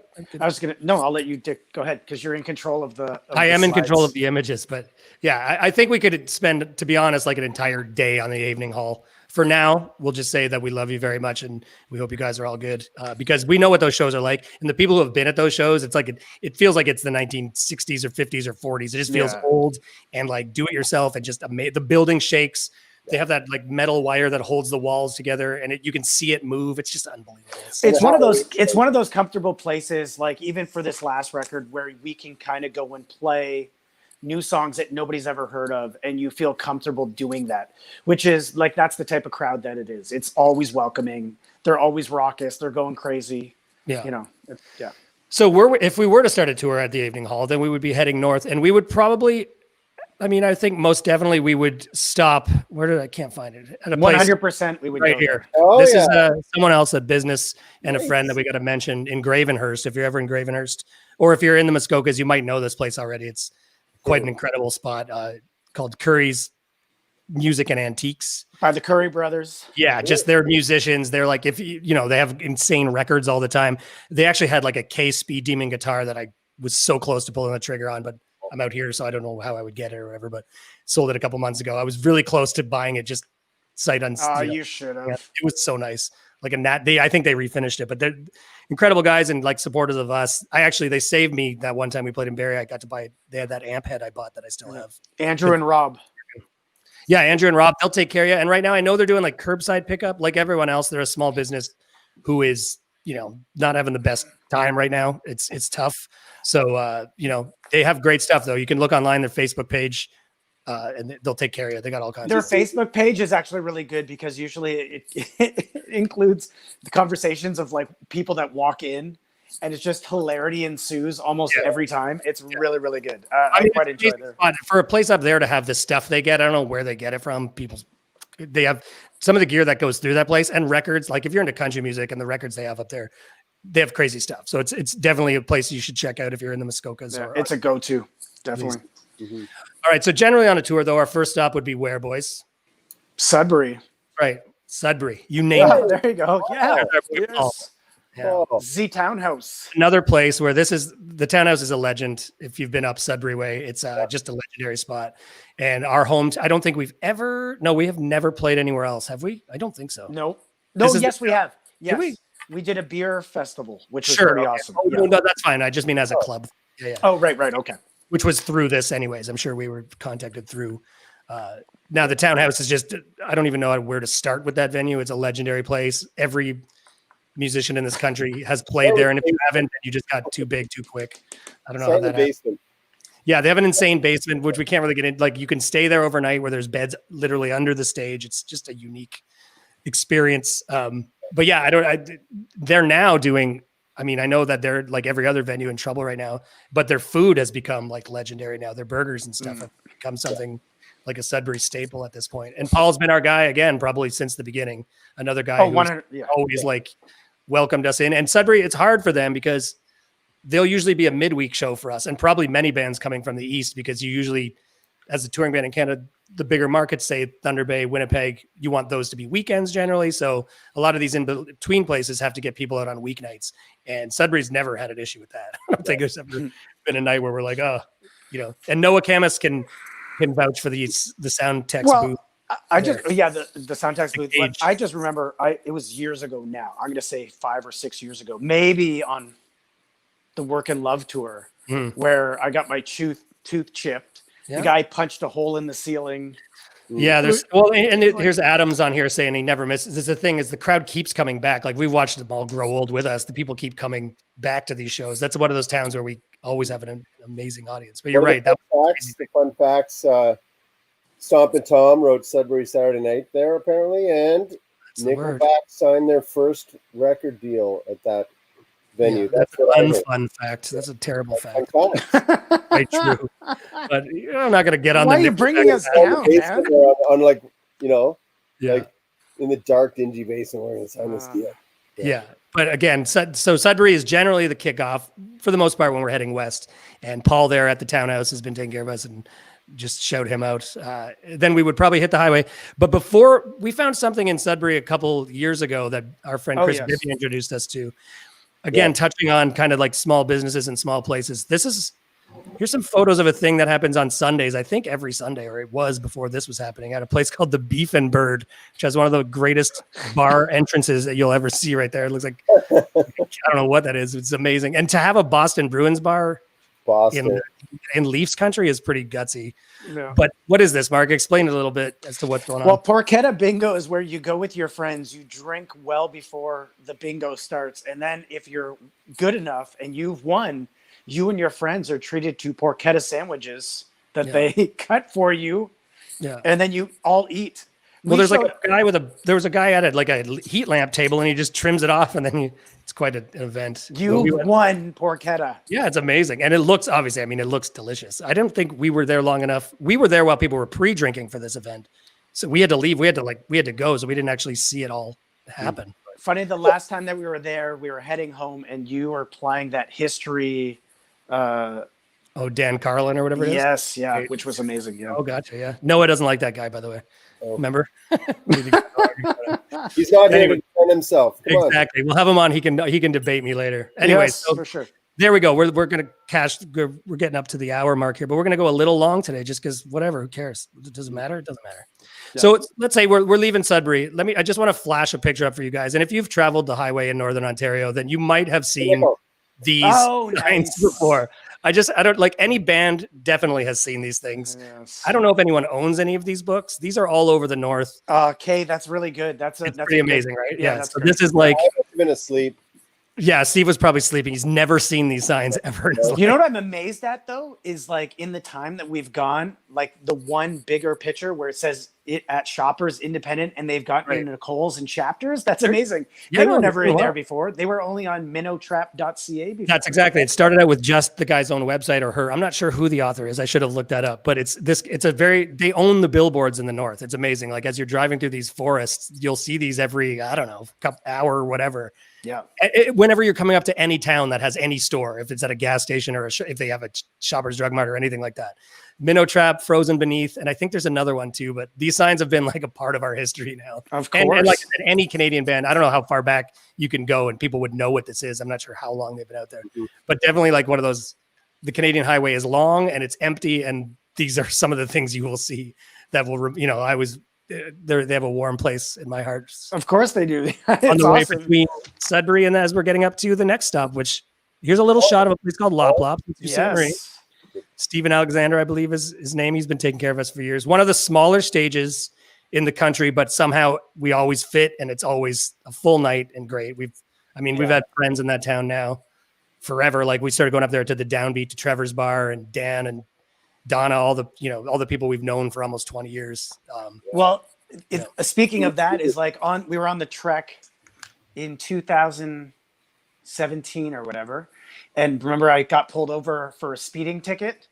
No, I'll let you, Dick. Go ahead, because you're in control of the. I am in control of the images, but yeah, I think we could spend, to be honest, like an entire day on the evening hall. For now, we'll just say that we love you very much, and we hope you guys are all good, because we know what those shows are like, and the people who have been at those shows, it's like it feels like it's the 1960s or 50s or 40s. It just feels old and like do it yourself, and just the building shakes. They have that like metal wire that holds the walls together, and you can see it move. It's just unbelievable. It's one of those. It's one of those comfortable places, like even for this last record, where we can kind of go and play new songs that nobody's ever heard of, and you feel comfortable doing that. Which is like that's the type of crowd that it is. It's always welcoming. They're always raucous. They're going crazy. Yeah, you know. Yeah. So if we were to start a tour at the Evening Hall, then we would be heading north, and we would probably. I mean, I think most definitely we would stop. I can't find it. At a place 100% we would right go here. Oh, this yeah. is someone else, a business and a friend that we got to mention in Gravenhurst. If you're ever in Gravenhurst, or if you're in the Muskokas, you might know this place already. It's quite an incredible spot called Curry's Music and Antiques. By the Curry brothers. Yeah, just they're musicians. They're like, if you know, they have insane records all the time. They actually had like a K-Speed Demon guitar that I was so close to pulling the trigger on, but I'm out here, so I don't know how I would get it or whatever, but sold it a couple months ago. I was really close to buying it, just sight unseen. Oh, you should have. Yeah, it was so nice. Like I think they refinished it, but they're incredible guys and like supporters of us. They saved me that one time we played in Barrie. I got to buy it. They had that amp head I bought that I still have. Andrew and Rob. Yeah, Andrew and Rob, they'll take care of you. And right now I know they're doing like curbside pickup like everyone else. They're a small business who is, you know, not having the best time right now. It's tough. So, you know, they have great stuff though. You can look online, their Facebook page, and they'll take care of you. They got all kinds Their of stuff. Facebook page is actually really good because usually it includes the conversations of like people that walk in, and it's just hilarity ensues almost every time. It's really, really good. I quite enjoy it. For a place up there to have the stuff they get, I don't know where they get it from. They have some of the gear that goes through that place and records. Like if you're into country music and the records they have up there, they have crazy stuff. So it's definitely a place you should check out if you're in the Muskokas. Yeah, it's a go-to, definitely. Mm-hmm. All right. So generally on a tour, though, our first stop would be where, boys? Sudbury. Right. Sudbury. You name it. There you go. Yeah. Yes. Yeah. Oh, Z Townhouse. Another place where the townhouse is a legend. If you've been up Sudbury way, it's just a legendary spot. And our home, I don't think we have never played anywhere else. Have we? I don't think so. No. Yes, We have. Yes. Did we did a beer festival, which was Sure. pretty Okay. awesome. Oh, no, that's fine. I just mean as a club. Yeah. Oh, right. Okay. Which was through this anyways. I'm sure we were contacted through. Now the townhouse is just, I don't even know where to start with that venue. It's a legendary place. Every musician in this country has played there. And if you haven't, you just got too big, too quick. I don't know how that happened. Yeah, they have an insane basement, which we can't really get in. Like you can stay there overnight where there's beds literally under the stage. It's just a unique experience. But yeah, they're now doing, I mean, I know that they're like every other venue in trouble right now, but their food has become like legendary now. Their burgers and stuff have become something like a Sudbury staple at this point. And Paul's been our guy again, probably since the beginning. Another guy who's always like welcomed us in. And Sudbury, it's hard for them because they'll usually be a midweek show for us, and probably many bands coming from the East, because you usually, as a touring band in Canada, the bigger markets, say Thunder Bay, Winnipeg, you want those to be weekends generally. So a lot of these in between places have to get people out on weeknights, and Sudbury's never had an issue with that. I don't think there's ever been a night where we're like, oh, you know, and Noah Camus can vouch for the sound text booth. The sound text booth. I just remember it was years ago now. I'm going to say 5 or 6 years ago, maybe on the Work and Love tour, where I got my tooth chipped. Yeah. The guy punched a hole in the ceiling. Yeah, here's Adams on here saying he never misses. This is the thing, is the crowd keeps coming back. Like we've watched them all grow old with us. The people keep coming back to these shows. That's one of those towns where we always have an amazing audience. But you're right. The fun facts. Stomp and Tom wrote Sudbury Saturday Night there apparently, and Nickelback signed their first record deal at that venue. Yeah, that's an unfun fact. That's a terrible fact. Right, true. But I'm not going to get on. Why are you bringing us down, man? On like, you know, like in the dark, dingy basement where it's on this deal. Yeah. But again, so Sudbury is generally the kickoff for the most part when we're heading west. And Paul there at the townhouse has been taking care of us, and just shout him out. Then we would probably hit the highway. But before, we found something in Sudbury a couple years ago that our friend Chris Bibby introduced us to. Again, touching on kind of like small businesses and small places. Here's some photos of a thing that happens on Sundays. I think every Sunday, or it was before this was happening, at a place called the Beef and Bird, which has one of the greatest bar entrances that you'll ever see right there. It looks like, I don't know what that is. It's amazing. And to have a Boston Bruins bar in Leafs country is pretty gutsy. Yeah. But what is this, Mark? Explain a little bit as to what's going on. Well, Porchetta Bingo is where you go with your friends. You drink well before the bingo starts. And then if you're good enough and you've won, you and your friends are treated to porchetta sandwiches that they cut for you. Yeah. And then you all eat. Well, there was a guy at it, like a heat lamp table, and he just trims it off, and then it's quite an event. You won porchetta. Yeah, it's amazing. And it looks, obviously, it looks delicious. I don't think we were there long enough. We were there while people were pre-drinking for this event. So we had to leave. We had to go. So we didn't actually see it all happen. Funny, the last time that we were there, we were heading home and you were playing that history. Dan Carlin or whatever it is? Yes, yeah, which was amazing. Yeah. Oh, gotcha. Yeah. Noah doesn't like that guy, by the way. Oh. Remember? He's not here to defend himself. Come exactly. On. We'll have him on. He can debate me later. Anyway, yes, so for sure. There we go. We're gonna we're getting up to the hour mark here, but we're gonna go a little long today, just because whatever. Who cares? It doesn't matter. It doesn't matter. Yeah. So let's say we're leaving Sudbury. I just want to flash a picture up for you guys. And if you've traveled the highway in Northern Ontario, then you might have seen these signs before. I don't like, any band definitely has seen these things. Yes. I don't know if anyone owns any of these books. These are all over the north. Okay, that's really good. That's pretty amazing, right? Yeah. So this is like, I've been asleep. Yeah, Steve was probably sleeping. He's never seen these signs ever in his life. You know what I'm amazed at, though, is like in the time that we've gone, like the one bigger picture where it says it at Shoppers Independent and they've gotten into Kohl's and Chapters. That's amazing. They were never in there before. They were only on minnotrap.ca before. That's exactly. It started out with just the guy's own website or her. I'm not sure who the author is. I should have looked that up. But they own the billboards in the north. It's amazing. Like as you're driving through these forests, you'll see these every, I don't know, hour or whatever. Yeah. Whenever you're coming up to any town that has any store, if it's at a gas station or if they have a Shoppers Drug Mart or anything like that, Minnow Trap, Frozen Beneath, and I think there's another one too. But these signs have been like a part of our history now. Of course. And like I said, any Canadian band, I don't know how far back you can go and people would know what this is. I'm not sure how long they've been out there, but definitely like one of those. The Canadian highway is long and it's empty, and these are some of the things you will see that will. They have a warm place in my heart. Of course they do. On the way between Sudbury and as we're getting up to the next stop, which here's a little shot of a place called Lop Lop. Yes. Stephen Alexander, I believe is his name. He's been taking care of us for years. One of the smaller stages in the country, but somehow we always fit and it's always a full night and great. We've had friends in that town now forever. Like we started going up there to the Downbeat, to Trevor's Bar, and Dan and Donna, all the people we've known for almost 20 years. Speaking of that, is like we were on the trek in 2017 or whatever. And remember I got pulled over for a speeding ticket.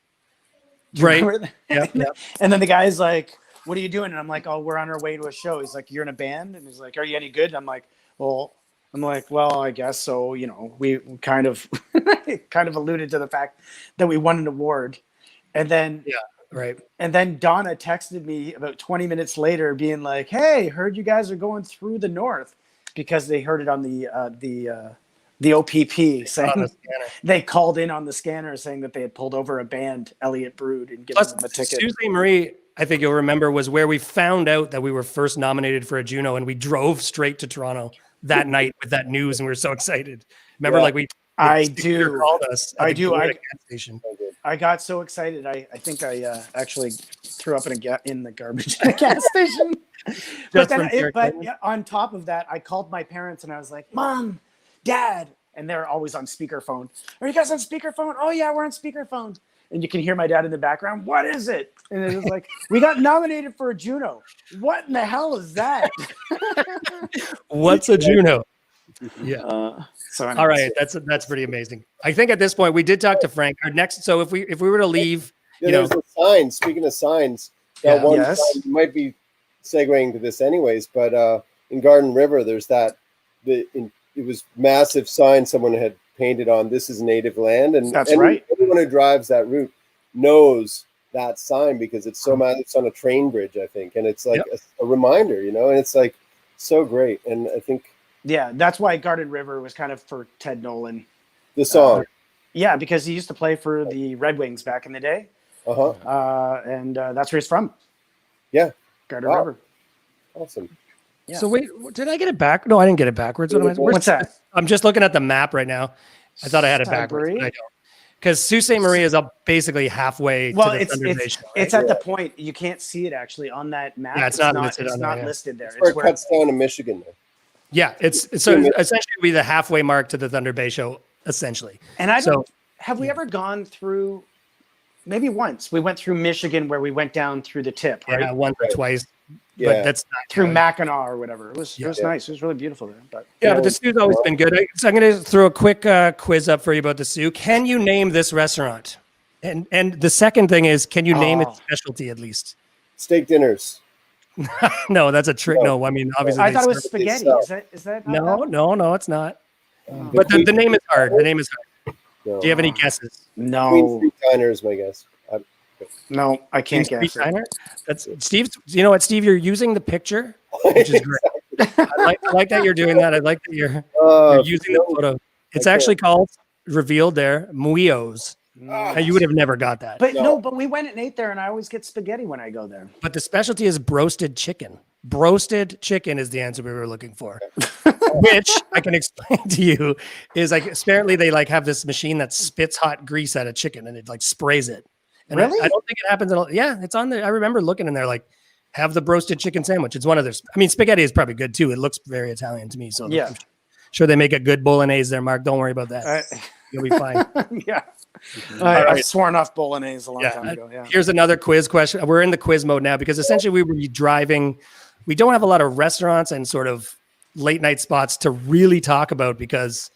Right. Yep. And then the guy's like, "What are you doing?" And I'm like, "Oh, we're on our way to a show." He's like, "You're in a band?" And he's like, "Are you any good?" And I'm like, well, I guess so. We kind of alluded to the fact that we won an award. And then, And then Donna texted me about 20 minutes later being like, "Hey, heard you guys are going through the north," because they heard it on the OPP saying they called in on the scanner saying that they had pulled over a band, Elliot Brood, and given them a ticket. Tuesday Marie, I think you'll remember, was where we found out that we were first nominated for a Juno, and we drove straight to Toronto that night with that news, and we were so excited. Remember, I do. Called us I do. gas station. I got so excited. I think I actually threw up in the garbage in a gas station. But on top of that, I called my parents and I was like, "Mom, Dad," and they're always on speakerphone. "Are you guys on speakerphone?" "Oh yeah, we're on speakerphone." And you can hear my dad in the background. "What is it?" And it was like, "We got nominated for a Juno." "What in the hell is that?" What's a Juno? Yeah. All right. That's pretty amazing. I think at this point we did talk to Frank. Our next, so if we were to leave, there's a sign. Speaking of signs, that one sign, you might be segueing to this anyways, but in Garden River, there's that. It was massive sign someone had painted on "This is native land," and that's right. Anyone who drives that route knows that sign because it's so mad. It's on a train bridge, I think, and it's like a reminder, you know, and it's like so great. And I think that's why Garden River was kind of for Ted Nolan. the song, Yeah, because he used to play for the Red Wings back in the day. And that's where he's from. Yeah, Garden River. Awesome. Yeah. So wait, did I get it back? No, I didn't get it backwards. What's that? I'm just looking at the map right now. I thought I had it backwards, but I don't. Because Sault Ste. Marie is up basically halfway to the Thunder Bay show, right? It's at the point you can't see it actually on that map. Yeah, it's not listed listed there. It's where it cuts down to Michigan there. Yeah, it's so essentially it'll be the halfway mark to the Thunder Bay show, essentially. And have we ever gone through? Maybe once we went through Michigan, where we went down through the tip. Right? Yeah, once or twice. Yeah, but that's not through Mackinac or whatever. It was nice. It was really beautiful there. But but the Sioux's always been good. So I'm going to throw a quick quiz up for you about the Sioux. Can you name this restaurant? And the second thing is, can you name its specialty at least? Steak dinners. No, that's a trick. No, I mean obviously. I thought it was spaghetti. Is that not No, it's not. But the name is hard. The name is hard. No. Do you have any guesses? No. Queen Street Diner is my guess. No, I can't guess it. That's Steve. You know what, Steve? You're using the picture, which is great. I like that you're doing that. I like that you're using the photo. It's actually called, revealed there, Muillo's. You would have never got that. But but we went and ate there, and I always get spaghetti when I go there. But the specialty is broasted chicken. Broasted chicken is the answer we were looking for, which I can explain to you is like apparently they like have this machine that spits hot grease at a chicken and it like sprays it. And really? I don't think it happens at all. Yeah, it's on there. I remember looking in there like, have the broasted chicken sandwich. It's one of their. I mean, spaghetti is probably good too. It looks very Italian to me. So yeah, I'm sure they make a good bolognese there, Mark. Don't worry about that. You'll be fine. Yeah. I've sworn off bolognese a long time ago. Yeah. Here's another quiz question. We're in the quiz mode now because essentially we were driving. We don't have a lot of restaurants and sort of late night spots to really talk about because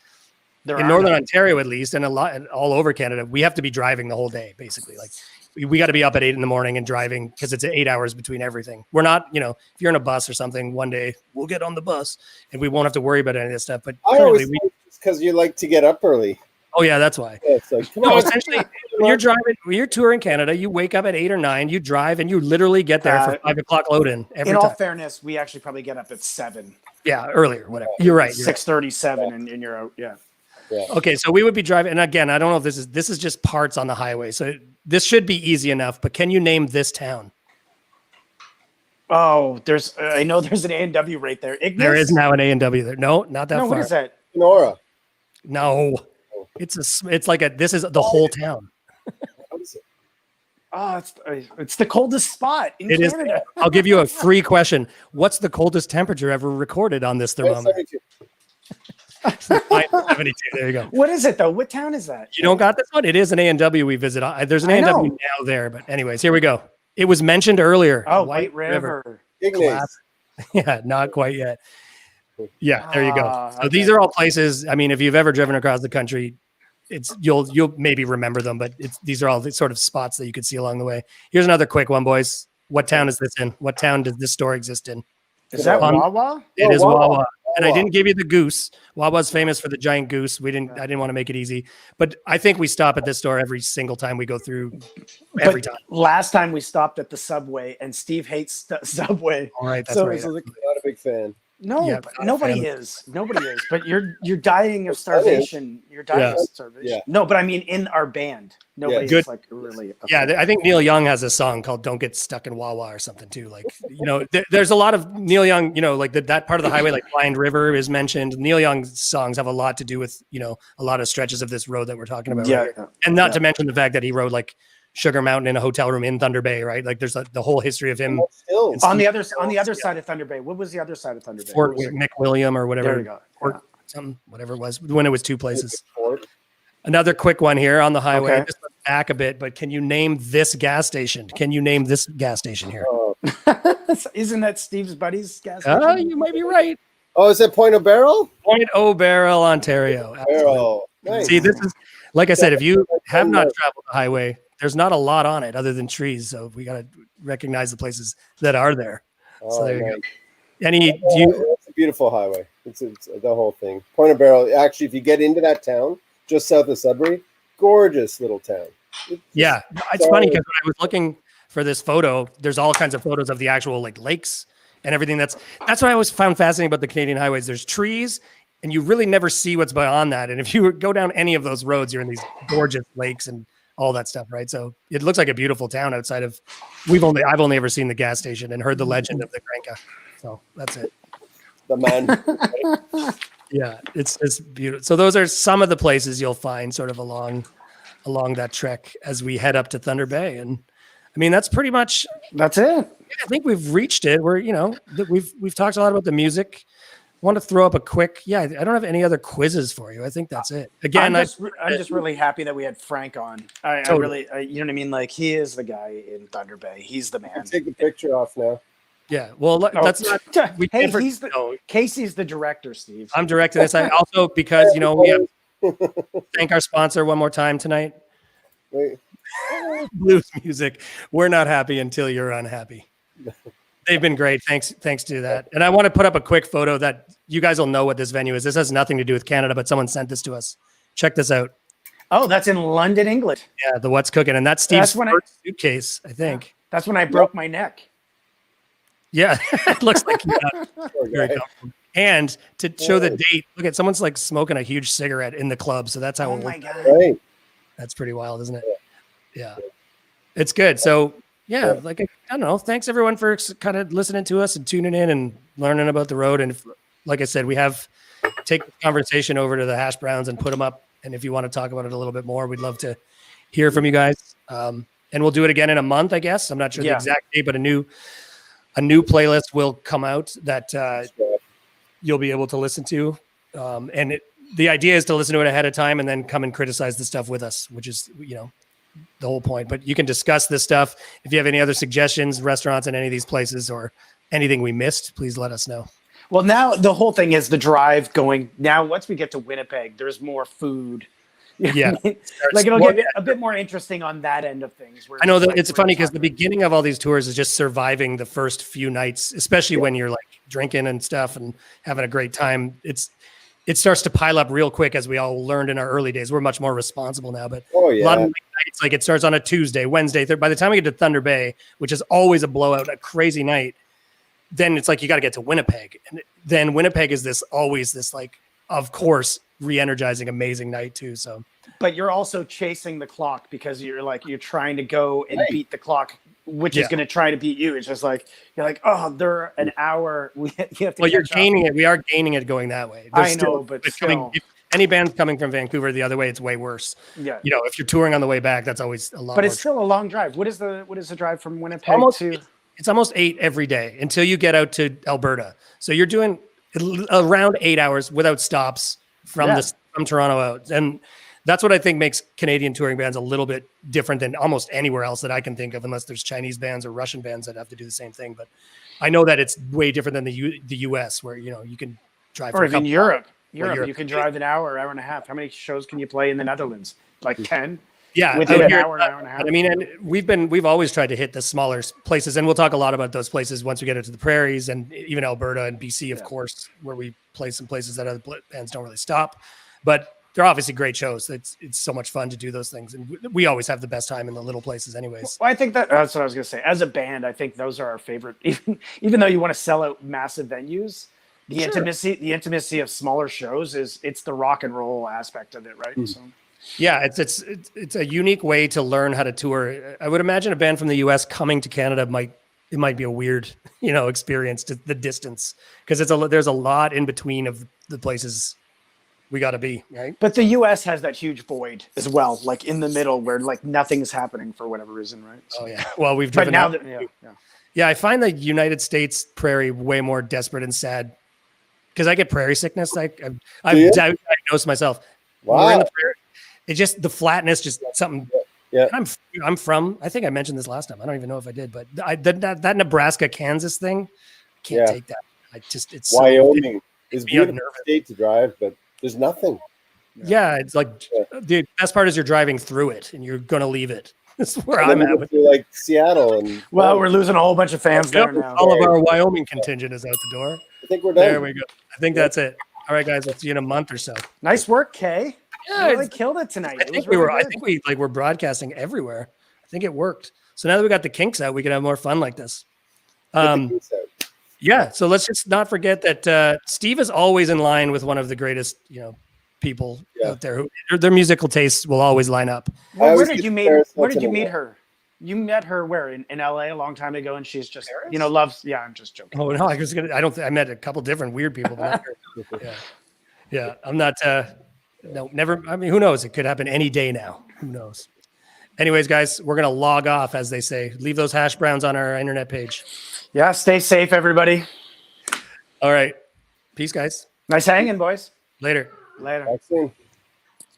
in Northern Ontario, at least, and all over Canada, we have to be driving the whole day, basically. Like we got to be up at 8 a.m. and driving because it's 8 hours between everything. We're not, if you're in a bus or something, one day we'll get on the bus and we won't have to worry about any of this stuff. But I always think it's because you like to get up early. Oh yeah, that's why. Yeah, it's like, essentially, when you're driving, when you're touring Canada, you wake up at 8 or 9, you drive, and you literally get there for 5 o'clock load in. In all fairness, we actually probably get up at 7. Yeah, earlier, whatever. You're right. 6:37, and you're out. Yeah. Okay, so we would be driving, and again, I don't know if this is just parts on the highway, so this should be easy enough. But can you name this town? Oh, I know there's an A&W right there. Ignis? There is now an A&W there. No, not that far. What is that? Sonora. No, it's like this is the whole town. Oh, it's the coldest spot in Canada. I'll give you a free question. What's the coldest temperature ever recorded on this thermometer? 72. There you go. What is it though? What town is that? You don't got this one? It is an A&W we visit. There's an A&W now there, but anyways, here we go. It was mentioned earlier. Oh, White River. Yeah, not quite yet. Yeah, there you go. So these are all places. I mean, if you've ever driven across the country, you'll maybe remember them, but these are all the sort of spots that you could see along the way. Here's another quick one, boys. What town is this in? What town does this store exist in? Is that Wawa? It is Wawa. And I didn't give you the goose. Wawa's famous for the giant goose. I didn't want to make it easy, but I think we stop at this store every single time we go through. Every time. Last time we stopped at the Subway, and Steve hates Subway. All right, that's right. I'm not a big fan. No, nobody is. Nobody is. But you're dying of starvation. You're dying of starvation. Yeah. No, but I mean, in our band, nobody is like really. Yeah, I think Neil Young has a song called "Don't Get Stuck in Wawa" or something too. Like, there's a lot of Neil Young. Like that part of the highway, like Blind River, is mentioned. Neil Young's songs have a lot to do with a lot of stretches of this road that we're talking about. Yeah, right here. And not to mention the fact that he rode like Sugar Mountain in a hotel room in Thunder Bay, right? Like there's the whole history of him on the other side of Thunder Bay. What was the other side of Thunder Bay? Fort McWilliam or whatever. There you go. Whatever it was when it was two places. Another quick one here on the highway. Okay. Just back a bit, but can you name this gas station? Can you name this gas station here? Isn't that Steve's buddy's gas station? Oh, you might be right. Oh, is it Point of Barrel? Point O'Barrel, Ontario. Barrel. Nice. See, this is like I said. If you have not traveled the highway, there's not a lot on it other than trees. So we got to recognize the places that are there. So there you go. It's a beautiful highway. It's the whole thing. Point of Barrel. Actually, if you get into that town just south of Sudbury, gorgeous little town. Yeah, it's funny because when I was looking for this photo, there's all kinds of photos of the actual like lakes and everything. That's what I always found fascinating about the Canadian highways. There's trees, and you really never see what's beyond that. And if you go down any of those roads, you're in these gorgeous lakes and all that stuff, right? So it looks like a beautiful town outside of. I've only ever seen the gas station and heard the legend of the Granka. So that's it. The man. Yeah, it's beautiful. So those are some of the places you'll find sort of along that trek as we head up to Thunder Bay. And I mean, that's pretty much That's it. I think we've reached it. We're, we've talked a lot about the music. I want to throw up a quick, I don't have any other quizzes for you. I think that's it. Again, I'm just really happy that we had Frank on. I really, you know what I mean? Like, he is the guy in Thunder Bay. He's the man. Take the picture off now. yeah. Well, that's not. Hey, Casey's the director, Steve. I'm directing this. I also because we have thank our sponsor one more time tonight. Wait. Blues music. We're not happy until you're unhappy. They've been great. Thanks to that. And I want to put up a quick photo that you guys will know what this venue is. This has nothing to do with Canada, but someone sent this to us. Check this out. Oh, that's in London, England. Yeah, the What's Cooking. And that's Steve's first suitcase, I think. That's when I broke my neck. Yeah, it looks like you got very comfortable. And to show the date, look at someone's like smoking a huge cigarette in the club. So that's how. Oh my God. Right. That's pretty wild, isn't it? Yeah, it's good. So yeah, like I don't know. Thanks everyone for kind of listening to us and tuning in and learning about the road. And like I said, we have take the conversation over to the hash browns and put them up. And if you want to talk about it a little bit more, we'd love to hear from you guys. And we'll do it again in a month, I guess. I'm not sure the exact date, but a new playlist will come out that you'll be able to listen to. And the idea is to listen to it ahead of time and then come and criticize the stuff with us, which is, the whole point. But you can discuss this stuff. If you have any other suggestions, restaurants in any of these places or anything we missed, please let us know. Well, now the whole thing is the drive going. Now, once we get to Winnipeg, there's more food. Yeah. Like it'll get a bit more interesting on that end of things. I know that it's funny because the beginning of all these tours is just surviving the first few nights, especially when you're like drinking and stuff and having a great time. It starts to pile up real quick, as we all learned in our early days. We're much more responsible now, but a lot of nights, like it starts on a Tuesday, Wednesday, by the time we get to Thunder Bay, which is always a blowout, a crazy night, then it's like, you got to get to Winnipeg. And then Winnipeg is always this like, of course, re-energizing, amazing night too. So, but you're also chasing the clock because you're trying to go and beat the clock, which is going to try to beat you. It's just like, you're like, oh, they're an hour. You have to. Well, you're gaining it. We are gaining it going that way. I know, but still. If any band's coming from Vancouver the other way, it's way worse. Yeah. If you're touring on the way back, that's always a lot. But it's still a long drive. What is the drive from Winnipeg to? It's almost 8 every day until you get out to Alberta. So you're doing around 8 hours without stops from Toronto out. And that's what I think makes Canadian touring bands a little bit different than almost anywhere else that I can think of, unless there's Chinese bands or Russian bands that have to do the same thing. But I know that it's way different than the US, where you can drive. Or even Europe. Europe, you can drive an hour and a half. How many shows can you play in the Netherlands? Like 10? Yeah, within an hour and a half. I mean, and we've always tried to hit the smaller places, and we'll talk a lot about those places once we get into the prairies and even Alberta and BC, of course, where we play some places that other bands don't really stop. But they're obviously great shows. It's so much fun to do those things, and we always have the best time in the little places, anyways. Well, I think that's what I was going to say. As a band, I think those are our favorite. Even though you want to sell out massive venues, the intimacy of smaller shows it's the rock and roll aspect of it, right? Mm. So. Yeah, it's a unique way to learn how to tour. I would imagine a band from the US coming to Canada might be a weird, experience, to the distance, because there's a lot in between of the places we got to be, right? But the US has that huge void as well, like in the middle where like nothing's happening for whatever reason, right? So. Oh yeah. Well, we've driven now I find the United States prairie way more desperate and sad, because I get prairie sickness. I've diagnosed myself. Wow. We're in the prairie. It's just the flatness, just something. Yeah. I'm from. I think I mentioned this last time. I don't even know if I did, but that Nebraska Kansas thing, I can't take that. It's Wyoming is a beautiful state to drive, but there's nothing. Yeah, it's like the best part is you're driving through it, and you're gonna leave it. That's where I'm at. Like Seattle, and we're losing a whole bunch of fans there now. All of our Wyoming contingent is out the door. I think we're done. There we go. I think that's it. All right, guys. We'll see you in a month or so. Nice work, Kay. Yeah, You really killed it tonight. I It think was really I good. think we were broadcasting everywhere. I think it worked. So now that we got the kinks out, we can have more fun like this. Get the geese out. Yeah. So let's just not forget that Steve is always in line with one of the greatest, people out there who their musical tastes will always line up. Well, always get Paris where once did in you a meet while. her? You met her where in LA a long time ago, and she's just Paris? loves. Yeah, I'm just joking. Oh no, I met a couple different weird people. But not her. Yeah. I'm not. No, never. I mean, who knows? It could happen any day now. Who knows? Anyways, guys, we're gonna log off, as they say. Leave those hash browns on our internet page. Yeah, stay safe, everybody. All right. Peace, guys. Nice hanging, boys. Later. Later. Talk soon.